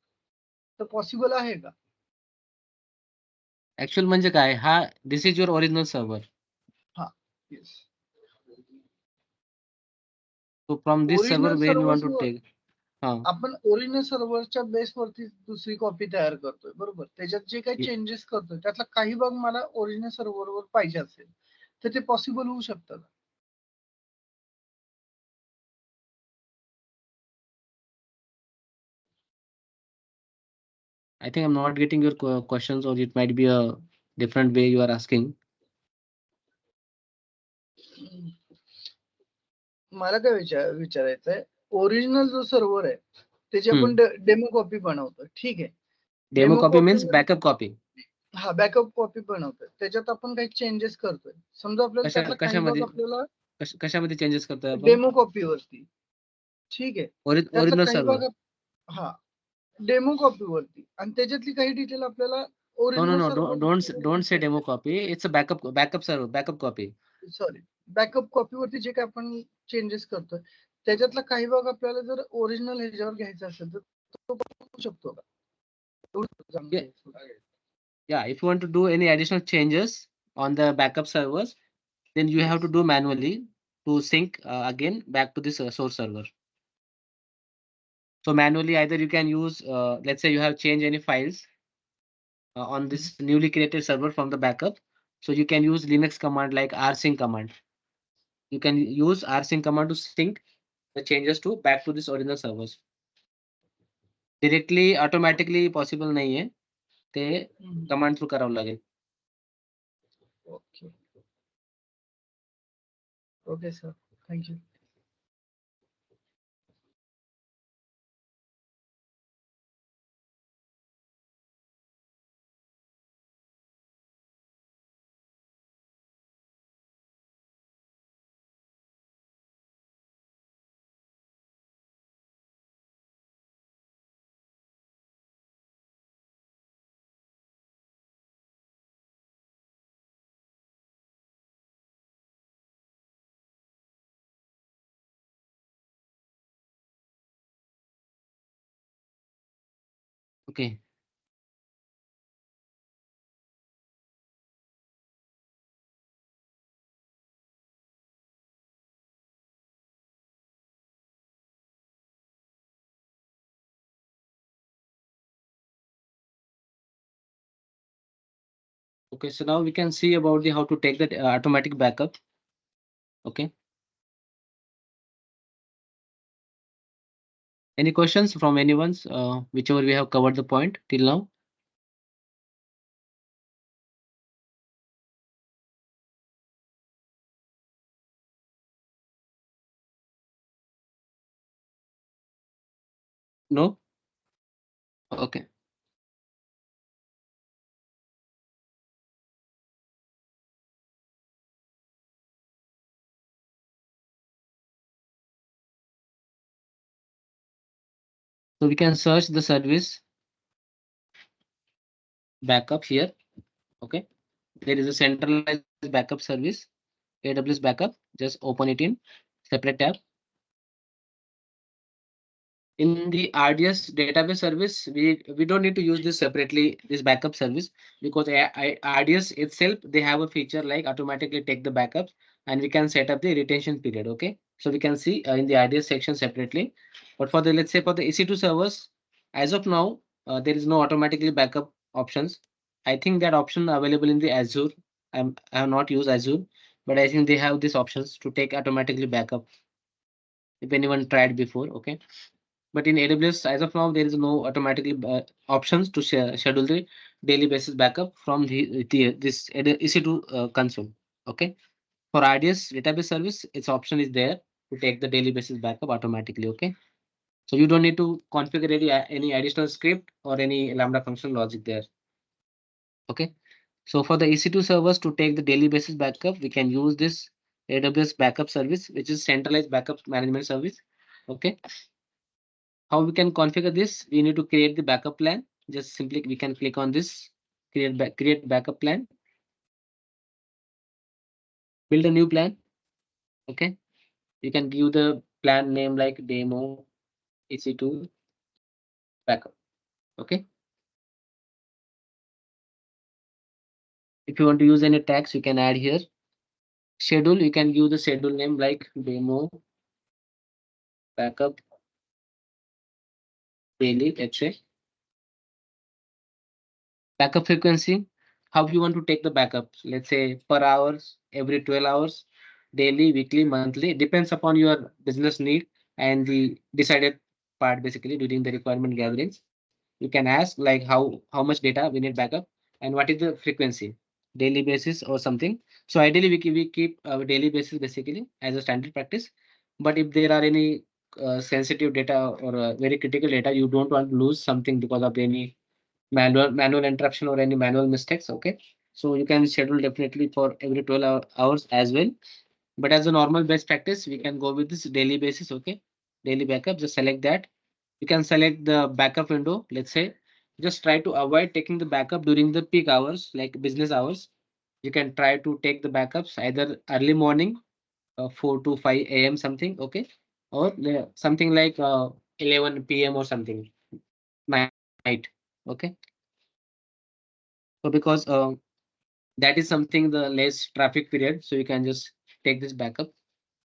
तर पॉसिबल आहे का? Actual म्हणजे काय? हा this is your original server. हा, yes. So from this server original where you want to servers take. आपण ओरिजिनल सर्व्हरच्या बेसवरती दुसरी कॉपी तयार करतोय बरोबर, त्याच्यात जे काही चेंजेस करतोय त्यातला काही भाग मला ओरिजिनल सर्व्हरवर पाहिजे असेल तर ते पॉसिबल होऊ शकतं का? I think I'm not getting your questions, or it might be a different way you are asking. मला काय विचारायचंय, ओरिजिनल जो सर्व्हर आहे त्याची आपण डेमो कॉपी बनवतो, ठीक आहे. Demo copy means backup copy. हा, बॅकअप कॉपी बनवतोय त्याच्यात आपण काही चेंजेस करतोय, समजा आपल्याला त्यातला काही भाग आपल्याला कशामध्ये चेंजेस करतोय आपण? डेमो कॉपी वरती, ठीक आहे. त्यातला ओरिजिनल काही सर्व्हर. भाग हा डेमो कॉपी वरती आणि त्याच्यातली काही डिटेल आपल्याला original server. Don't say demo copy. It's a backup server, backup copy. Sorry, backup copy वरती जे काही आपण चेंजेस करतोय त्याच्यातला काही भाग आपल्याला जर ओरिजिनल ह्याच्यावर घ्यायचा असेल तर तो करू शकतो का? Yeah, if you want to do any additional changes on the backup servers, then you have to do manually to sync again back to this source server. So manually, either you can use, let's say you have changed any files on this newly created server from the backup. So you can use Linux command like rsync command. You can use rsync command to sync the changes to back to this original servers. Directly, automatically possible nahi hai. ते command through करावं लागेल. Okay. Okay sir, thank you. Okay. Okay, so now we can see about the how to take that automatic backup. Okay. Any questions from anyone's, whichever we have covered the point till now? No? Okay. So we can search the service backup here. Okay. There is a centralized backup service, AWS backup. Just open it in separate tab. In the RDS database service, we don't need to use this separately, this backup service, because RDS itself, they have a feature like automatically take the backups, and we can set up the retention period. Okay. So we can see in the RDS section separately. But for the, let's say for the EC2 servers, as of now, there is no automatically backup options. I think that option available in the Azure. I have not used Azure, but I think they have these options to take automatically backup if anyone tried before. Okay. But in AWS, as of now, there is no automatically options to schedule the daily basis backup from the this EC2 console. Okay. For RDS database service, its option is there to take the daily basis backup automatically. Okay. So you don't need to configure any additional script or any Lambda function logic there. Okay. So for the EC2 servers to take the daily basis backup, we can use this AWS backup service, which is centralized backup management service. Okay. How we can configure this? We need to create the backup plan. Just simply we can click on this, create backup plan, build a new plan. Okay. You can give the plan name like demo EC2 backup. Okay. If you want to use any tags, you can add here. Schedule, you can give the schedule name like demo backup daily, let's say. Backup frequency, how you want to take the backups, let's say per hours, every 12 hours, daily, weekly, monthly, depends upon your business need and the decided part basically during the requirement gatherings. You can ask like how much data we need backup and what is the frequency, daily basis or something. So ideally we keep our daily basis basically as a standard practice. But if there are any sensitive data or very critical data, you don't want to lose something because of any manual interruption or any manual mistakes. Okay. So you can schedule definitely for every 12 hours as well. But as a normal best practice, we can go with this daily basis. Okay. Daily backup, just select that. You can select the backup window. Let's say just try to avoid taking the backup during the peak hours, like business hours. You can try to take the backups either early morning, 4 to 5 a.m. something. Okay. Or something like 11 p.m. or something night. Okay. So because that is something the less traffic period, so you can just take this backup.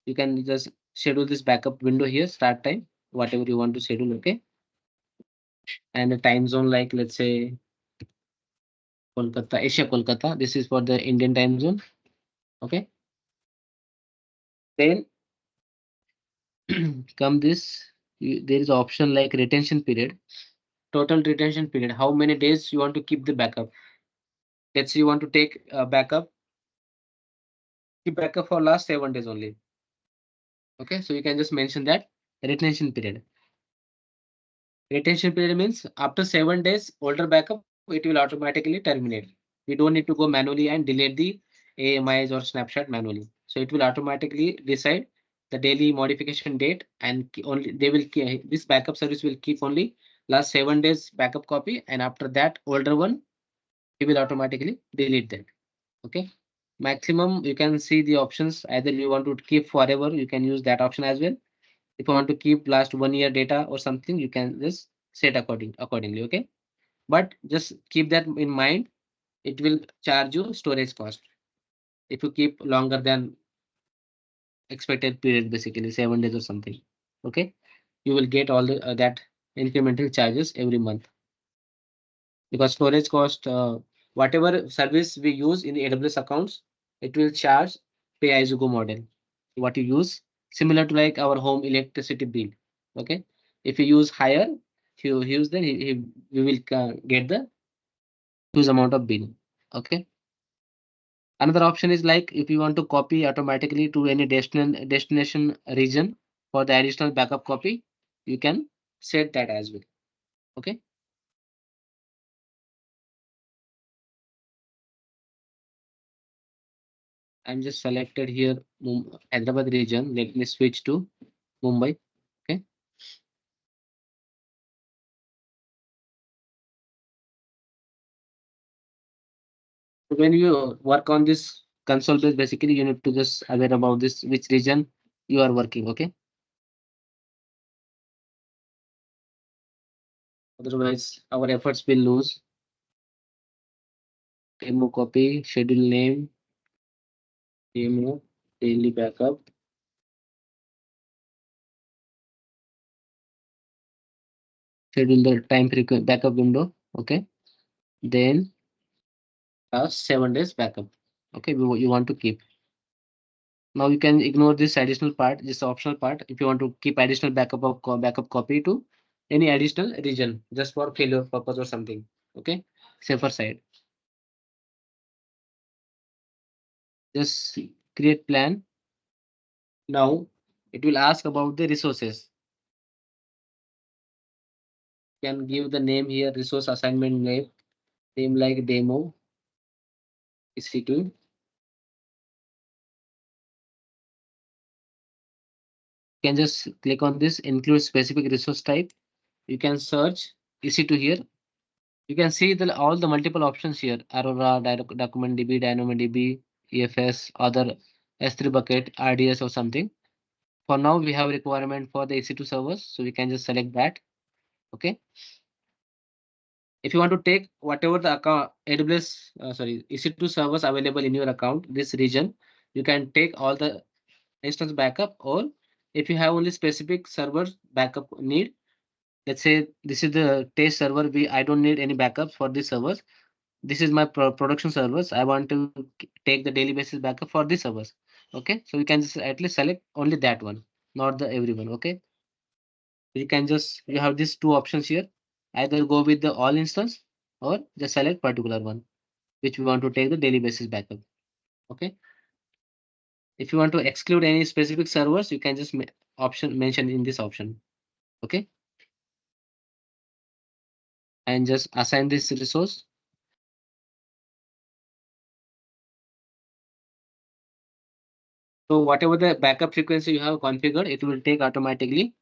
You can just schedule this backup window here, start time, whatever you want to schedule. Okay. And the time zone, like let's say Kolkata, Asia Kolkata, this is for the Indian time zone. Okay. Then come this, there is option like retention period, total retention period, how many days you want to keep the backup. Let's say you want to take a backup, keep backup for last 7 days only. Okay. So you can just mention that retention period. Retention period means after 7 days, older backup, it will automatically terminate. We don't need to go manually and delete the AMIs or snapshot manually. So it will automatically decide the daily modification date, and only they will this backup service will keep only last 7 days backup copy, and after that older one, it will automatically delete that. Okay. Maximum, you can see the options. Either you want to keep forever, you can use that option as well. If you want to keep last 1 year data or something, you can just set accordingly. Okay. But just keep that in mind. It will charge you storage cost if you keep longer than expected period, basically 7 days or something. Okay, you will get all the that incremental charges every month, because storage cost, whatever service we use in the AWS accounts, it will charge pay as you go model. What you use, similar to like our home electricity bill. Okay, if you use higher, if you use, then we will get the huge amount of bill. Okay. Another option is like if you want to copy automatically to any destination region for the additional backup copy, you can set that as well. Okay. I'm just selected here Hyderabad region. Let me switch to Mumbai. Okay. So when you work on this console base, basically you need to just aware about this which region you are working. Okay. Otherwise, our efforts will lose. Demo copy, schedule name, demo, daily backup. Schedule the time frequent backup window. Okay. Then 7 days backup. Okay, you want to keep. Now you can ignore this additional part, this optional part, if you want to keep additional backup of backup copy to any additional region, just for failure purpose or something. Okay, safer side. Just create plan. Now it will ask about the resources. You can give the name here, resource assignment name like demo EC2. You can just click on this, include specific resource type. You can search EC2 here. You can see all the multiple options here: Aurora, Document DB, DynamoDB, EFS, other S3 bucket, RDS or something. For now, we have requirement for the EC2 servers, so we can just select that. Okay. If you want to take whatever the account AWS, EC2 servers available in your account, this region, you can take all the instance backup, or if you have only specific servers backup need, let's say this is the test server, I don't need any backups for these servers. This is my production servers. I want to take the daily basis backup for these servers. Okay, so you can just at least select only that one, not the everyone. Okay, you can just, you have these two options here. Either go with the all instance or just select particular one which we want to take the daily basis backup. Okay, if you want to exclude any specific servers, you can just option mention in this option. Okay, and just assign this resource. So whatever the backup frequency you have configured, it will take automatically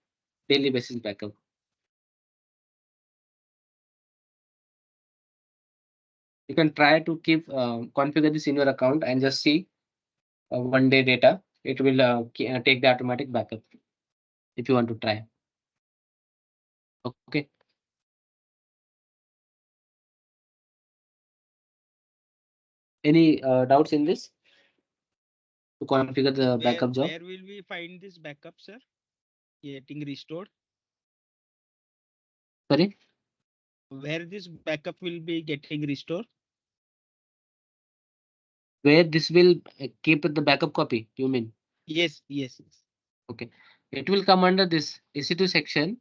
daily basis backup. You can try to keep configure this in your account and just see 1 day data. It will take the automatic backup if you want to try. Okay. Any doubts in this to configure the backup job? Where will we find this backup, sir? Getting restored? Sorry, Where this backup will be getting restored? where this will keep the backup copy, you mean? Yes, yes, yes. Okay. It will come under this EC2 section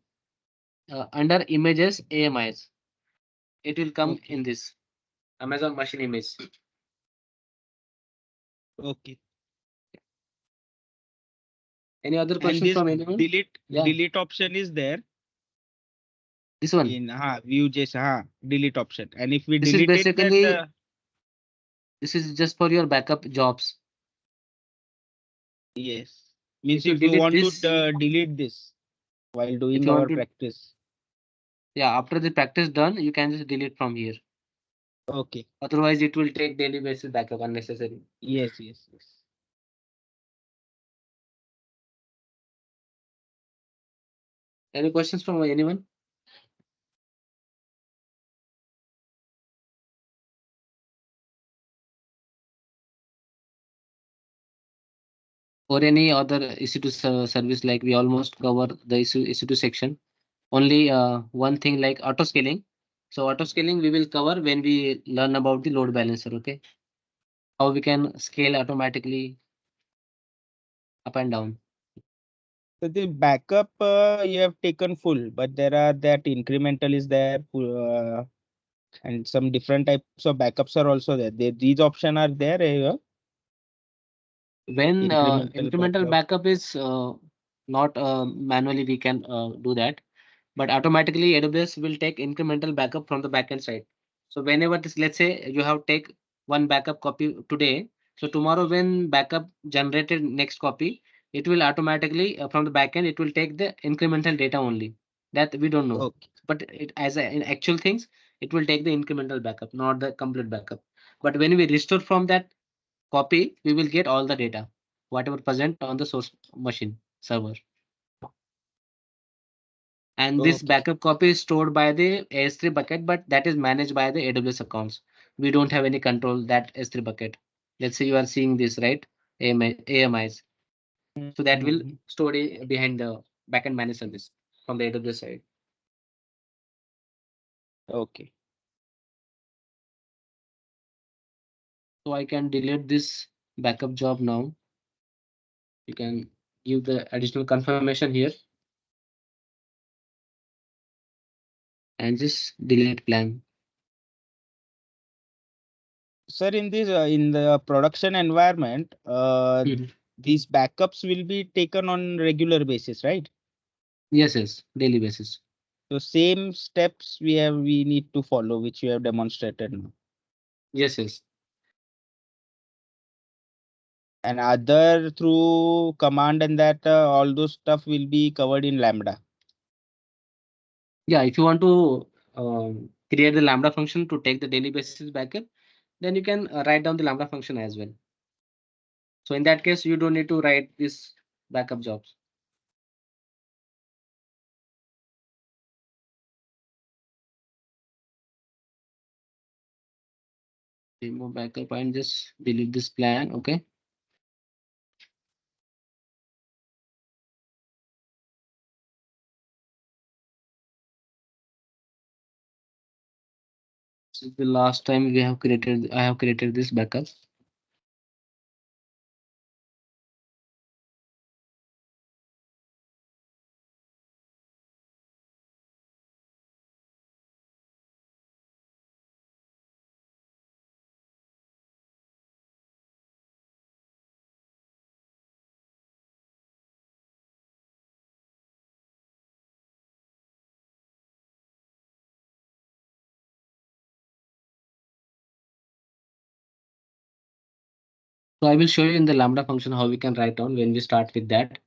under images AMIs. It will come in Okay. this Amazon machine image. Okay. Any other And questions this from anyone? Yeah. delete option is there This one. in Vue.js delete option. And if we This is delete it, then basically, this is just for your backup jobs. yes. Means If you if you delete want to this, delete this while if doing you want our to, practice. yeah, after the practice done, you can just delete from here. Okay. Otherwise, it will take daily basis backup unnecessary. Yes, yes, yes. Any questions from anyone? or any other EC2 service, like we almost cover the EC2 section. Only one thing like auto scaling. So auto scaling we will cover when we learn about the load balancer. Okay, how we can scale automatically up and down. So the backup you have taken full, but there are that incremental is there, and some different types of backups are also there. These options are there. When incremental Backup. backup is not manually, we can do that, but automatically AWS will take incremental backup from the backend side. So whenever this, let's say you have take one backup copy today, so tomorrow when backup generated next copy, it will automatically from the backend it will take the incremental data only. That we don't know, Okay. but it as in actual things, it will take the incremental backup, not the complete backup. But when we restore from that copy, we will get all the data, whatever present on the source machine server. And this Okay. backup copy is stored by the S3 bucket, but that is managed by the AWS accounts. We don't have any control that S3 bucket. Let's say you are seeing this, right? AMIs. So that will Mhm. store behind the backend managed service from the AWS side. Okay. So I can delete this backup job now. You can give the additional confirmation here and just delete plan. Sir, in this in the production environment, Mhm. these backups will be taken on regular basis, right? Yes, daily basis. So same steps we need to follow, which you have demonstrated now. Yes. And other through command and that all those stuff will be covered in Lambda. Yeah, if you want to create the Lambda function to take the daily basis backup, then you can write down the Lambda function as well. So in that case, you don't need to write this backup jobs. Remove backup and just delete this plan. Okay. This is the last time we have created. I have created this backup. So I will show you in the Lambda function how we can write down when we start with that.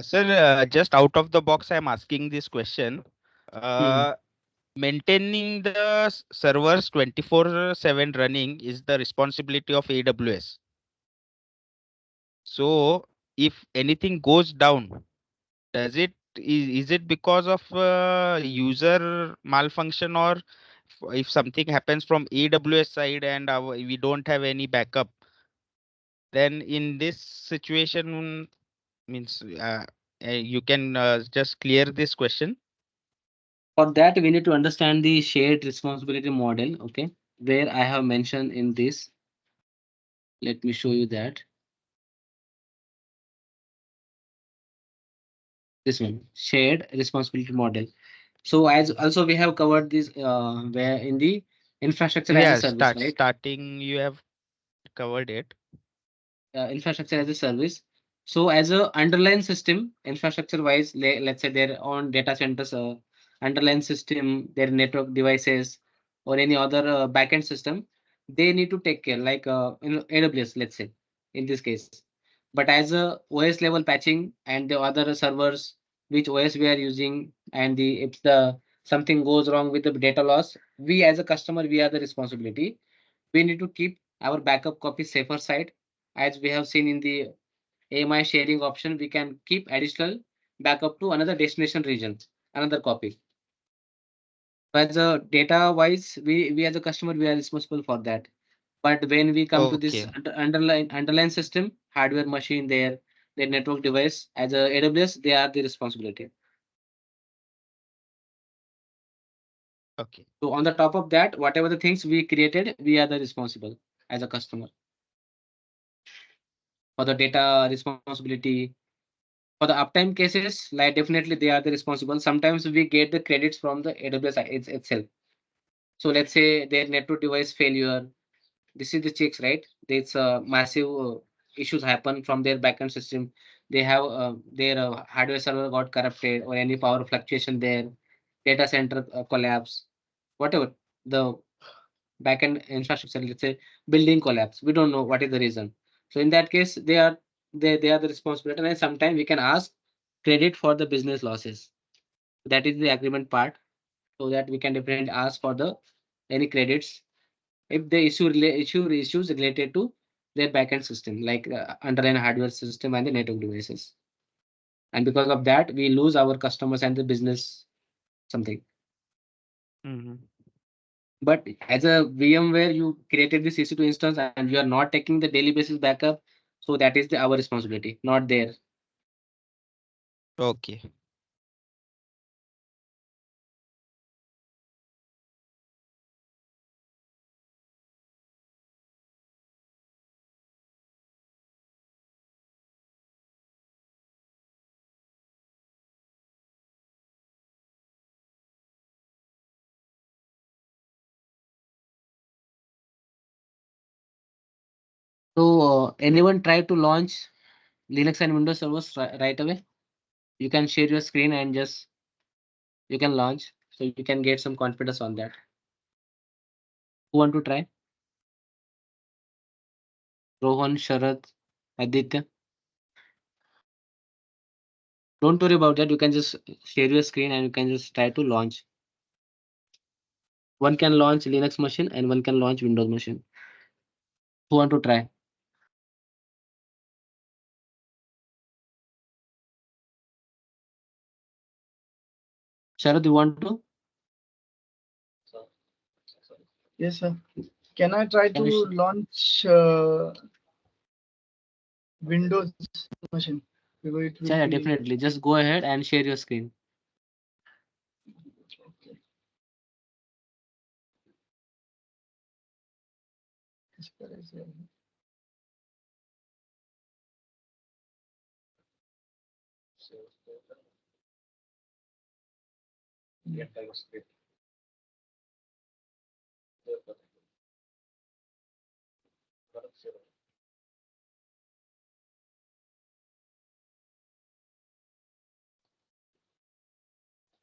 Sir, just out of the box, I'm asking this question. Mhm. Uh, Maintaining the servers 24/7 running is the responsibility of AWS. So if anything goes down, is it because of user malfunction, or if something happens from AWS side and we don't have any backup, then in this situation means you can just clear this question. For that, we need to understand the shared responsibility model. Okay, where I have mentioned in this. Let me show you that. This one, shared responsibility model. So as also we have covered this where in the infrastructure as a Yeah, service, right? starting you have covered it. Infrastructure as a service. So as a underlying system, infrastructure wise, let's say their own data centers, underlying system, their network devices, or any other backend system, they need to take care, like in AWS, let's say, in this case. But as a OS level patching and the other servers, which OS we are using, and the if the something goes wrong with the data loss, we as a customer, we are the responsibility. We need to keep our backup copy safer side. As we have seen in the AMI sharing option, we can keep additional backup to another destination region, another copy. As a data wise, we as a customer, we are responsible for that. But when we come to this Okay. underlying system, hardware machine, their network device, as a AWS, they are the responsibility. Okay. So on the top of that, whatever the things we created, we are the responsible as a customer for the data responsibility. For the uptime cases, like definitely they are the responsible. Sometimes we get the credits from the AWS itself. So let's say their network device failure. This is the checks, right? There's massive issues happen from their backend system. They have their hardware server got corrupted or any power fluctuation there, data center collapse, whatever the backend infrastructure, let's say building collapse. We don't know what is the reason. So in that case, they are the responsibility, and sometimes we can ask credit for the business losses. That is the agreement part, so that we can definitely ask for the any credits if the issues related to their backend system, like underlying hardware system and the network devices. And because of that, we lose our customers and the business something. Mm-hmm. But as a VMware, you created this EC2 instance and you are not taking the daily basis backup. So that is our responsibility, not there. Okay. So anyone try to launch Linux and Windows servers right away? You can share your screen and just you can launch. So you can get some confidence on that. Who want to try? Rohan, Sharad, Aditya. Don't worry about that. You can just share your screen and you can just try to launch. One can launch Linux machine and one can launch Windows machine. Who want to try? Sharad, you want to? Yes, sir. Can I try Can to you launch Windows machine? Because it will yeah, be definitely. Just go ahead and share your screen. okay. As far as, yeah.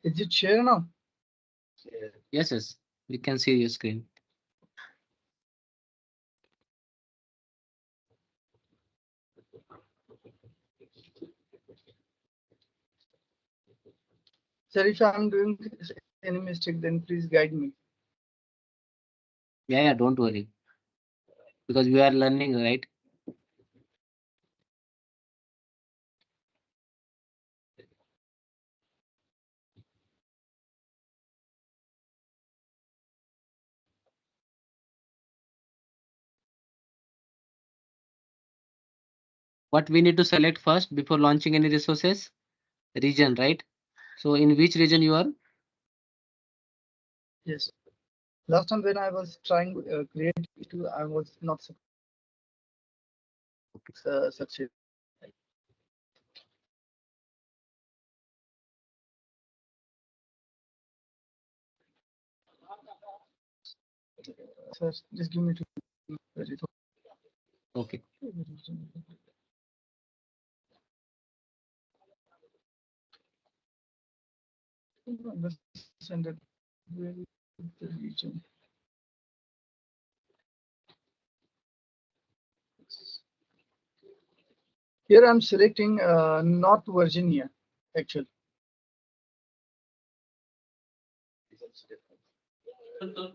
Is it share now? Yes, yes. We can see your screen. Sir, if I'm doing any mistake, then please guide me. Yeah, yeah, don't worry. Because we are learning, right? What we need to select first before launching any resources? Region, right? So in which region you are? Yes. Last time when I was trying create it, I was not success. Sir, just give me two. Okay. Send it. Where is the region? Here I'm selecting North Virginia, actually.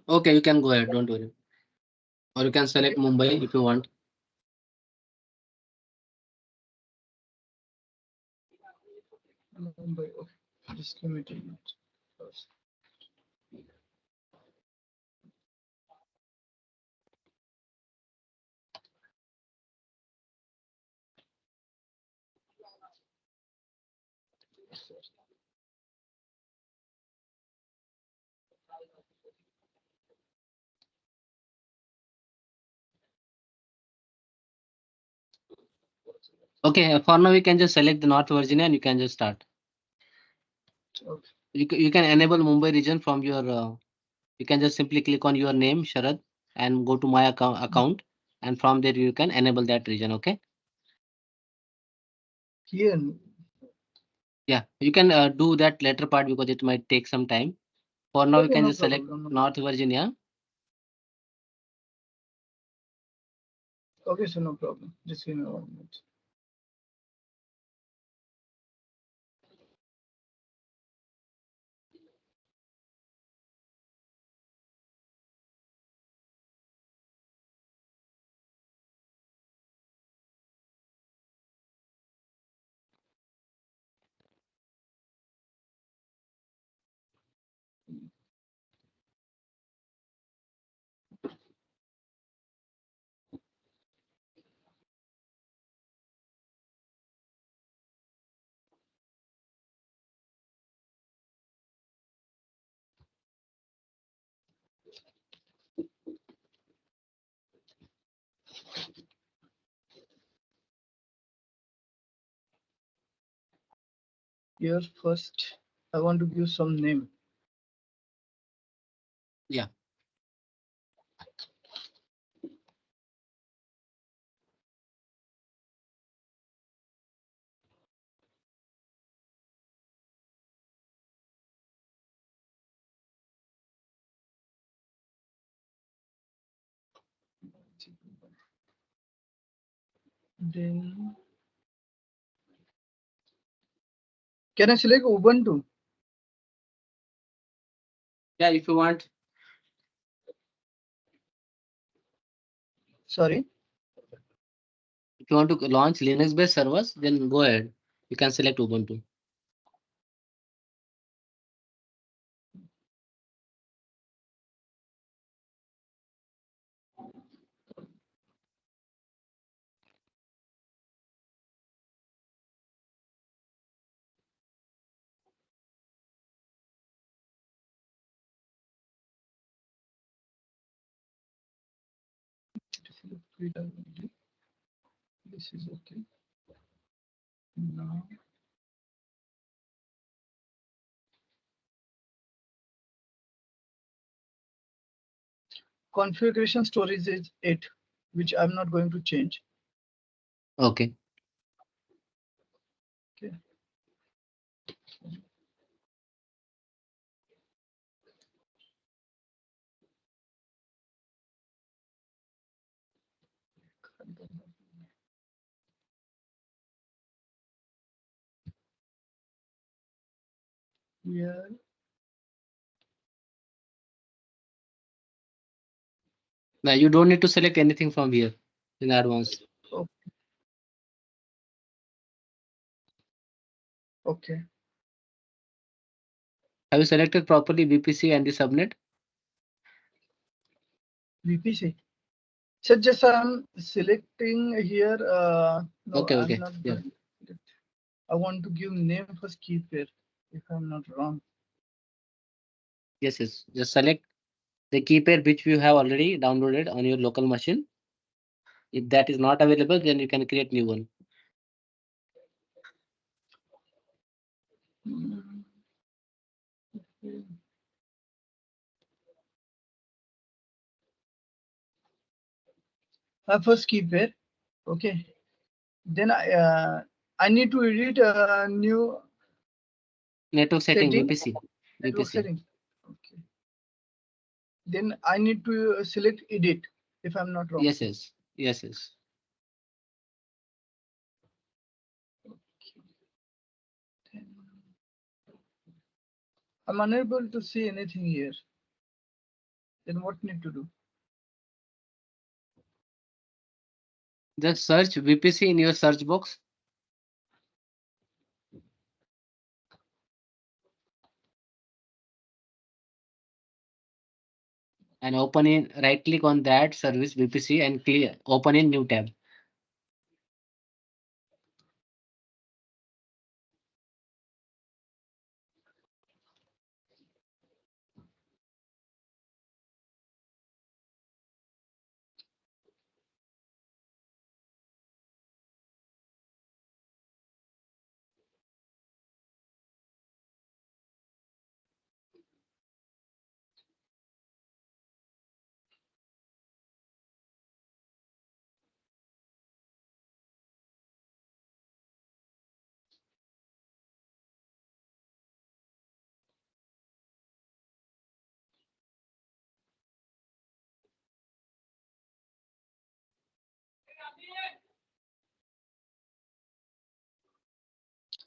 Okay, you can go ahead. Don't worry. Or you can select Mumbai if you want. Mumbai. Okay. Just give me 2 minutes. Okay, for now, we can just select the North Virginia and you can just start. Okay. You can enable Mumbai region from your, you can just simply click on your name, Sharad, and go to my account. And from there, you can enable that region. Okay. Here, Yeah, you can do that later part because it might take some time. For now, you okay, can no just select problem. North Virginia. Okay, so no problem. Just give me 1 minute. Here first, I want to give some name. Yeah. Then can I select Ubuntu? Yeah, if you want. Sorry. If you want to launch Linux-based servers, then go ahead. You can select Ubuntu. This is okay. Now configuration storage is 8, which I'm not going to change. Okay. Okay. Yeah. Now you don't need to select anything from here in advance. Okay. Have you selected properly VPC and the subnet? VPC. So just I'm selecting here. No, Okay, I'm okay. not. Yeah. I want to give name first key pair, if I'm not wrong. Yes, yes. Just select the key pair which you have already downloaded on your local machine. If that is not available, then you can create new one. First key pair. Okay. Then I need to edit a new Network setting, setting. VPC. Network VPC. setting. Okay. Then I need to select edit, if I'm not wrong. Yes, yes. Yes, yes. I'm unable to see anything here. Then what need to do? Just search VPC in your search box. And open in, right click on that service VPC and clear, open in new tab.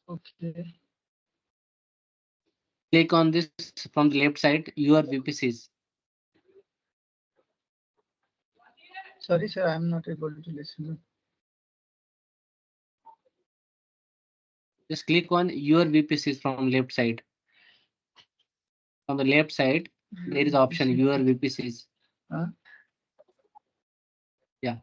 Okay. Click on this from the left side, your VPCs. Sorry, sir, I'm not able to listen. Just click on your VPCs from left side. On the left side, there is option your VPCs. Huh? Yeah.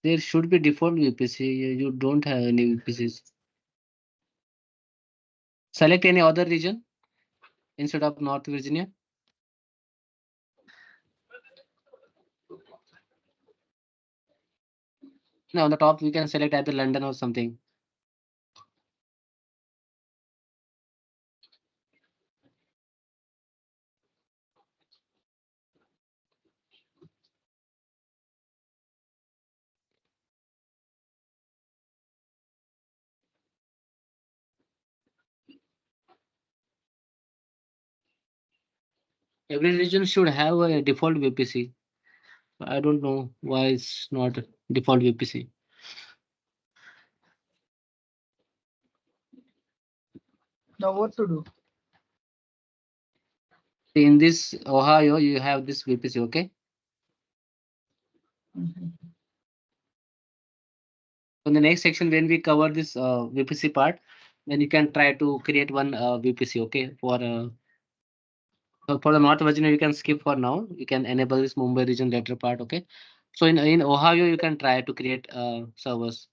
There should be default VPC. You don't have any VPCs. Select any other region instead of North Virginia. Now on the top, we can select either London or something. Every region should have a default VPC. I don't know why it's not default VPC. Now what to do? In this Ohio, you have this VPC, okay? Mhm. In the next section, when we cover this VPC part, then you can try to create one VPC, okay? For the North Virginia, you can skip for now. You can enable this Mumbai region later part, okay? So in Ohio, you can try to create servers.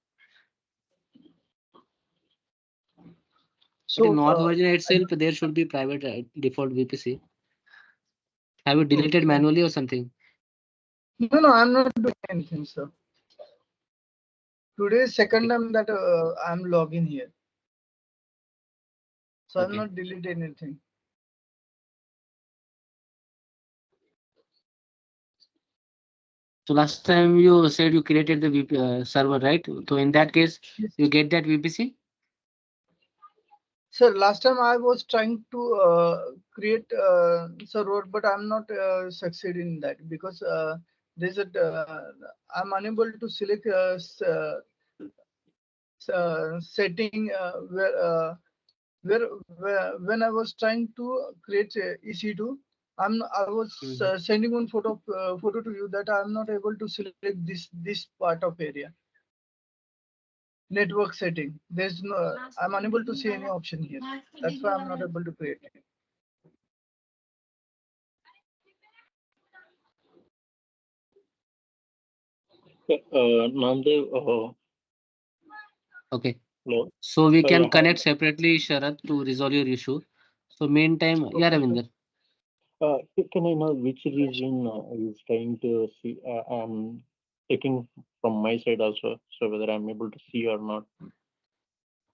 But in So North Virginia itself, there should be private default VPC. Have you deleted okay. manually or something? No, I'm not doing anything, sir. Today is second time that I'm logging here. So I'm Okay. not deleting anything. So last time you said you created the server, right? So in that case, Yes. you get that VPC? Sir, last time I was trying to create server, but I'm not succeeding in that because there's a I'm unable to select setting where when I was trying to create EC2, I was sending one photo to you that I'm not able to select this part of area. Network setting. There's no. I'm unable to see any option here. That's why I'm not able to create it. Namdev, Okay. hello. So we can Yeah, hi. connect separately, Sharat, to resolve your issue. So meantime, yeah, Okay, sir. Ravinder. Can I know which region is trying to see? I'm checking from my side also, so whether I'm able to see or not.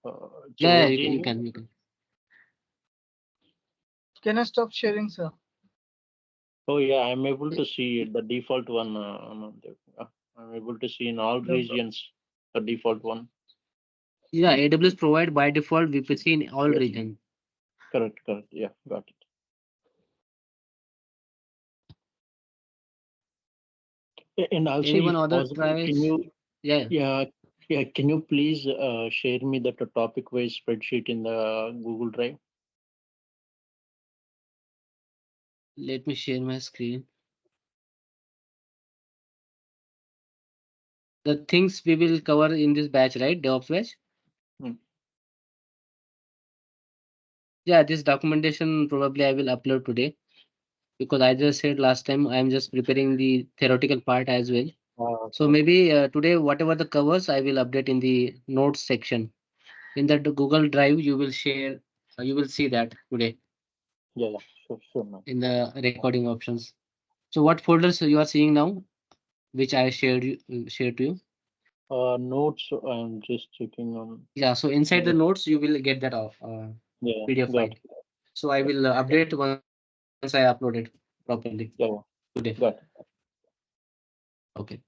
It's Yeah, you Virginia. can, you can. Can I stop sharing, sir? Oh yeah, I'm able to see the default one. Namdev. I'm able to see in all No problem. regions the default one. Yeah, AWS provide by default VPC in all Yes, regions. correct. Yeah, got it. And also, Anyone if other possible, can tries? you, Yeah, yeah, can you please share me that topic-wise spreadsheet in the Google Drive? let me share my screen. The things we will cover in this batch, right? DevOps batch. Hmm. Yeah, this documentation probably I will upload today because I just said last time I'm just preparing the theoretical part as well. So Okay. maybe today, whatever the covers, I will update in the notes section. In the Google Drive, you will share, you will see that today Yeah, sure, man. in the recording options. So what folders you are seeing now, which I shared to you? Notes, I'm just checking on. Yeah, so inside the Yes, notes, you will get that yeah, PDF got file. it. So I will update once once I upload it properly Yeah, today. got it. Okay.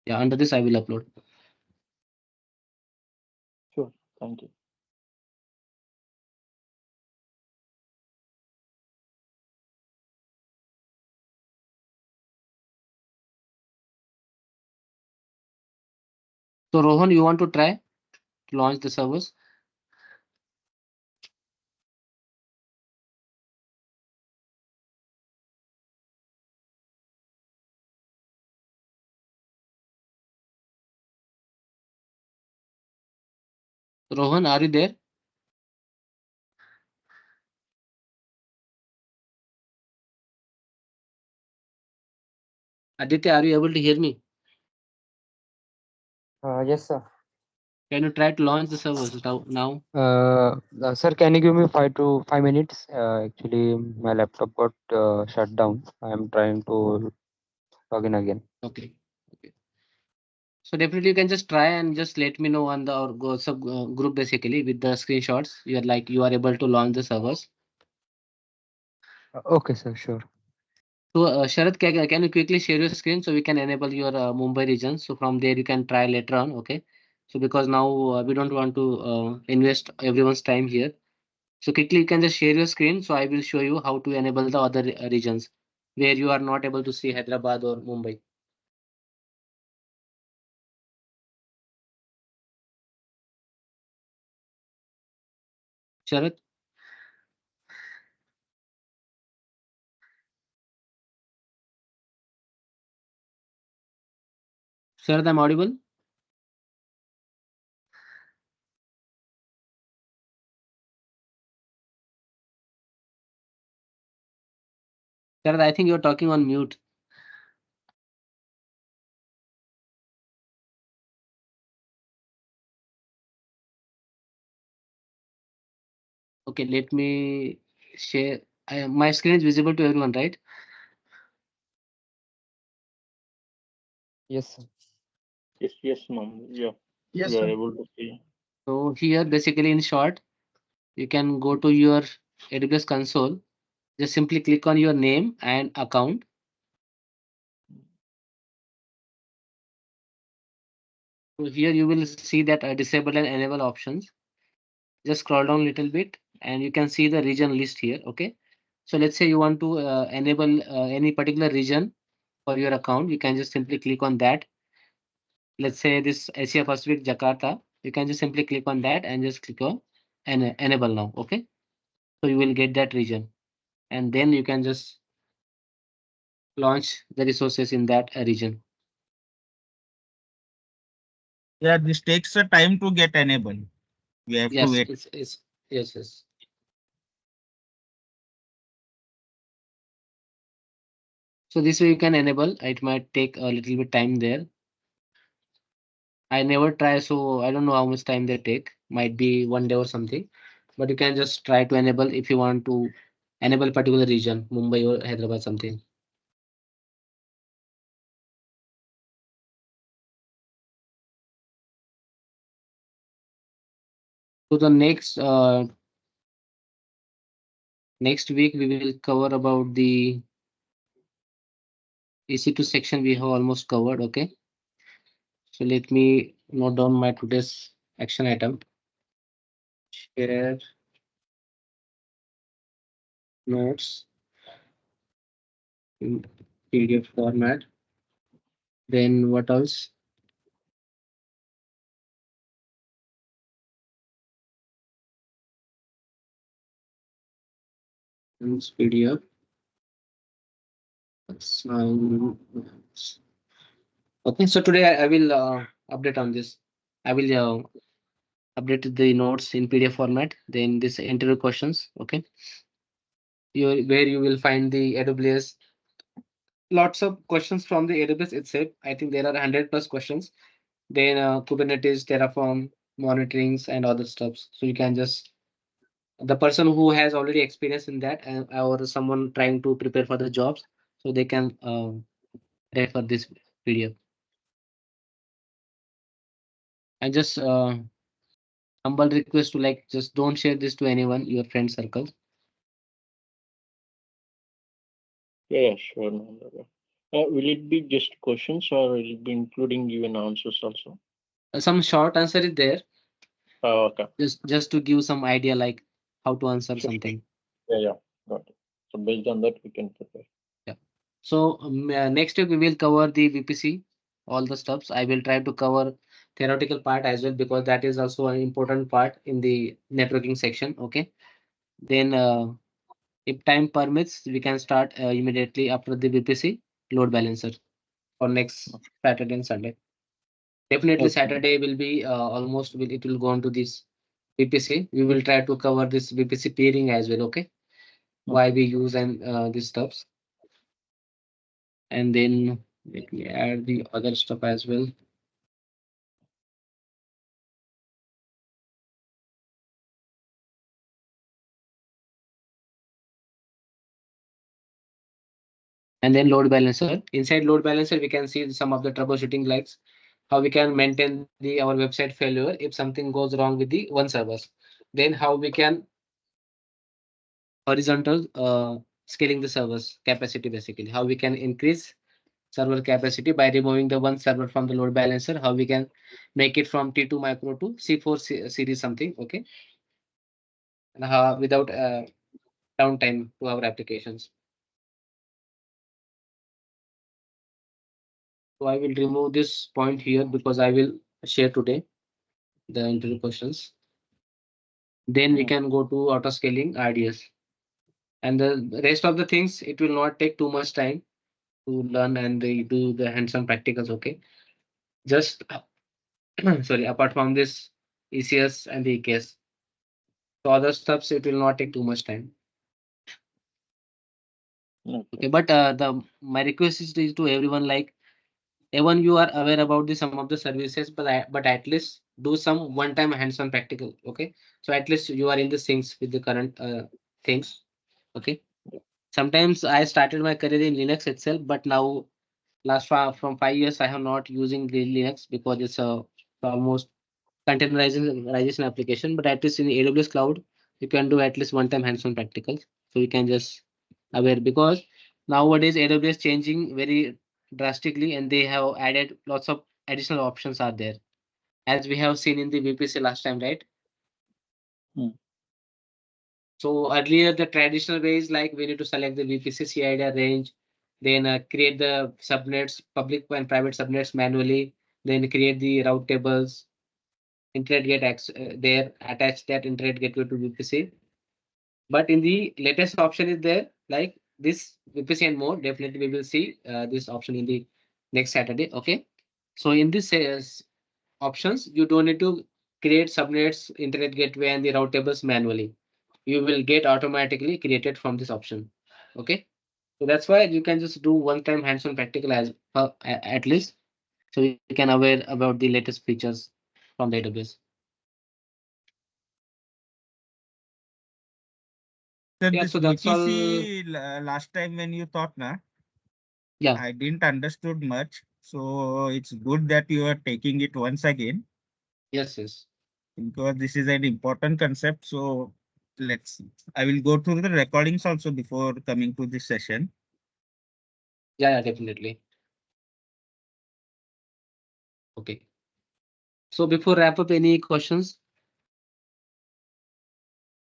Yeah, under this I will upload. Sure. Thank you. So Rohan, you want to try to launch the servers? Rohan, are you there? Aditya, are you able to hear me? Yes, sir. Can you try to launch the servers now? Sir, can you give me 5 minutes? Actually, my laptop got shut down. I'm trying to log in again. Okay. Okay. So definitely you can just try and just let me know on the or go sub group basically with the screenshots. You are able to launch the servers. Okay, sir, sure. So Sharad, can you quickly share your screen so we can enable your Mumbai region? So from there you can try later on. Okay. So because now we don't want to invest everyone's time here. So quickly you can just share your screen. So I will show you how to enable the other regions where you are not able to see Hyderabad or Mumbai. Sharad? Sharad, I'm audible? Sharad, I think you're talking on mute. Okay, let me share. My screen is visible to everyone, right? Yes, sir. Yes, ma'am. Yeah, Yes, we are sir. able to see. So here, basically in short, you can go to your AWS console. Just simply click on your name and account. So here you will see that disable and enable options. Just scroll down a little bit and you can see the region list here. Okay. So let's say you want to enable any particular region for your account. You can just simply click on that. Let's say this Asia Pacific Jakarta. You can just simply click on that and just click on enable now. Okay. So you will get that region and then you can just launch the resources in that region. Yeah, this takes a time to get enabled. We have to Yes, wait. it's yes, yes. So this way you can enable. It might take a little bit time there. I never try, so I don't know how much time they take. Might be 1 day or something. But you can just try to enable if you want to enable particular region, Mumbai or Hyderabad, something. So the next week we will cover about the EC2 section we have almost covered. Okay. So let me note down my today's action item. Share notes in PDF format. Then what else? Use PDF. Okay, so today I will update on this. I will update the notes in PDF format. Then this interview questions. Okay, where you will find the AWS. Lots of questions from the AWS itself. I think there are 100 plus questions. Then Kubernetes, Terraform, monitorings, and other stuffs. So you can just the person who has already experience in that, or someone trying to prepare for the jobs, so they can refer this PDF. And just Humble request to like just don't share this to anyone, your friend circles. Yeah, sure. Namdev. Will it be just questions or will it be including even answers also? Some short answer is there, Okay. just to give some idea like how to answer Sure. something. Yeah, got it. So based on that, we can prepare. So next week we will cover the VPC, all the stuffs. I will try to cover theoretical part as well because that is also an important part in the networking section. Okay. Then if time permits, we can start immediately after the VPC load balancer for next Saturday and Sunday. Definitely Okay. Saturday will be almost it will go on to this VPC. We will try to cover this VPC peering as well. Okay. Why we use and these stuffs. And then let me add the other stuff as well. And then load balancer. Inside load balancer, we can see some of the troubleshooting likes how we can maintain the our website failure if something goes wrong with the one servers. Then how we can horizontal scaling the servers capacity, basically how we can increase server capacity by removing the one server from the load balancer, how we can make it from T2 micro to C4 series something. Okay. And how without downtime to our applications. So I will remove this point here because I will share today the interview questions. Then we can go to auto scaling RDS. And the rest of the things, it will not take too much time to learn and do the hands-on practicals. Okay. Just sorry, apart from this ECS and the EKS. So other stuffs, it will not take too much time. Okay. But the my request is to everyone like even you are aware about the some of the services, but at least do some one-time hands-on practical. Okay. So at least you are in the syncs with the current things. Okay. Sometimes I started my career in Linux itself, but now from 5 years I have not using the Linux because it's a almost containerization application. But at least in the AWS cloud, you can do at least one-time hands-on practicals. So you can just aware because nowadays AWS changing very drastically and they have added lots of additional options are there as we have seen in the VPC last time, right? So earlier the traditional way is like we need to select the VPC CIDR range, then create the subnets, public and private subnets manually, then create the route tables, internet there, attach that internet gateway to VPC. But in the latest option is there like this VPC and more. Definitely we will see this option in the next Saturday. Okay. So in this options, you don't need to create subnets, internet gateway, and the route tables manually. You will get automatically created from this option. Okay. So that's why you can just do one-time hands-on practical as at least, so you can aware about the latest features from the AWS. Sir, Yeah, this so that's all. VPC last time when you taught, na, Yeah. I didn't understood much. So it's good that you are taking it once again Yes, yes. because this is an important concept. So let's see. I will go through the recordings also before coming to this session. Yeah, definitely. Okay. So before wrap up, any questions?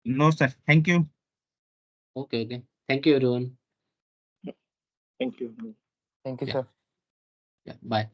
No, sir. Thank you. Okay, okay. Thank you, everyone. Thank you. Thank you, Yeah. sir. Yeah, bye.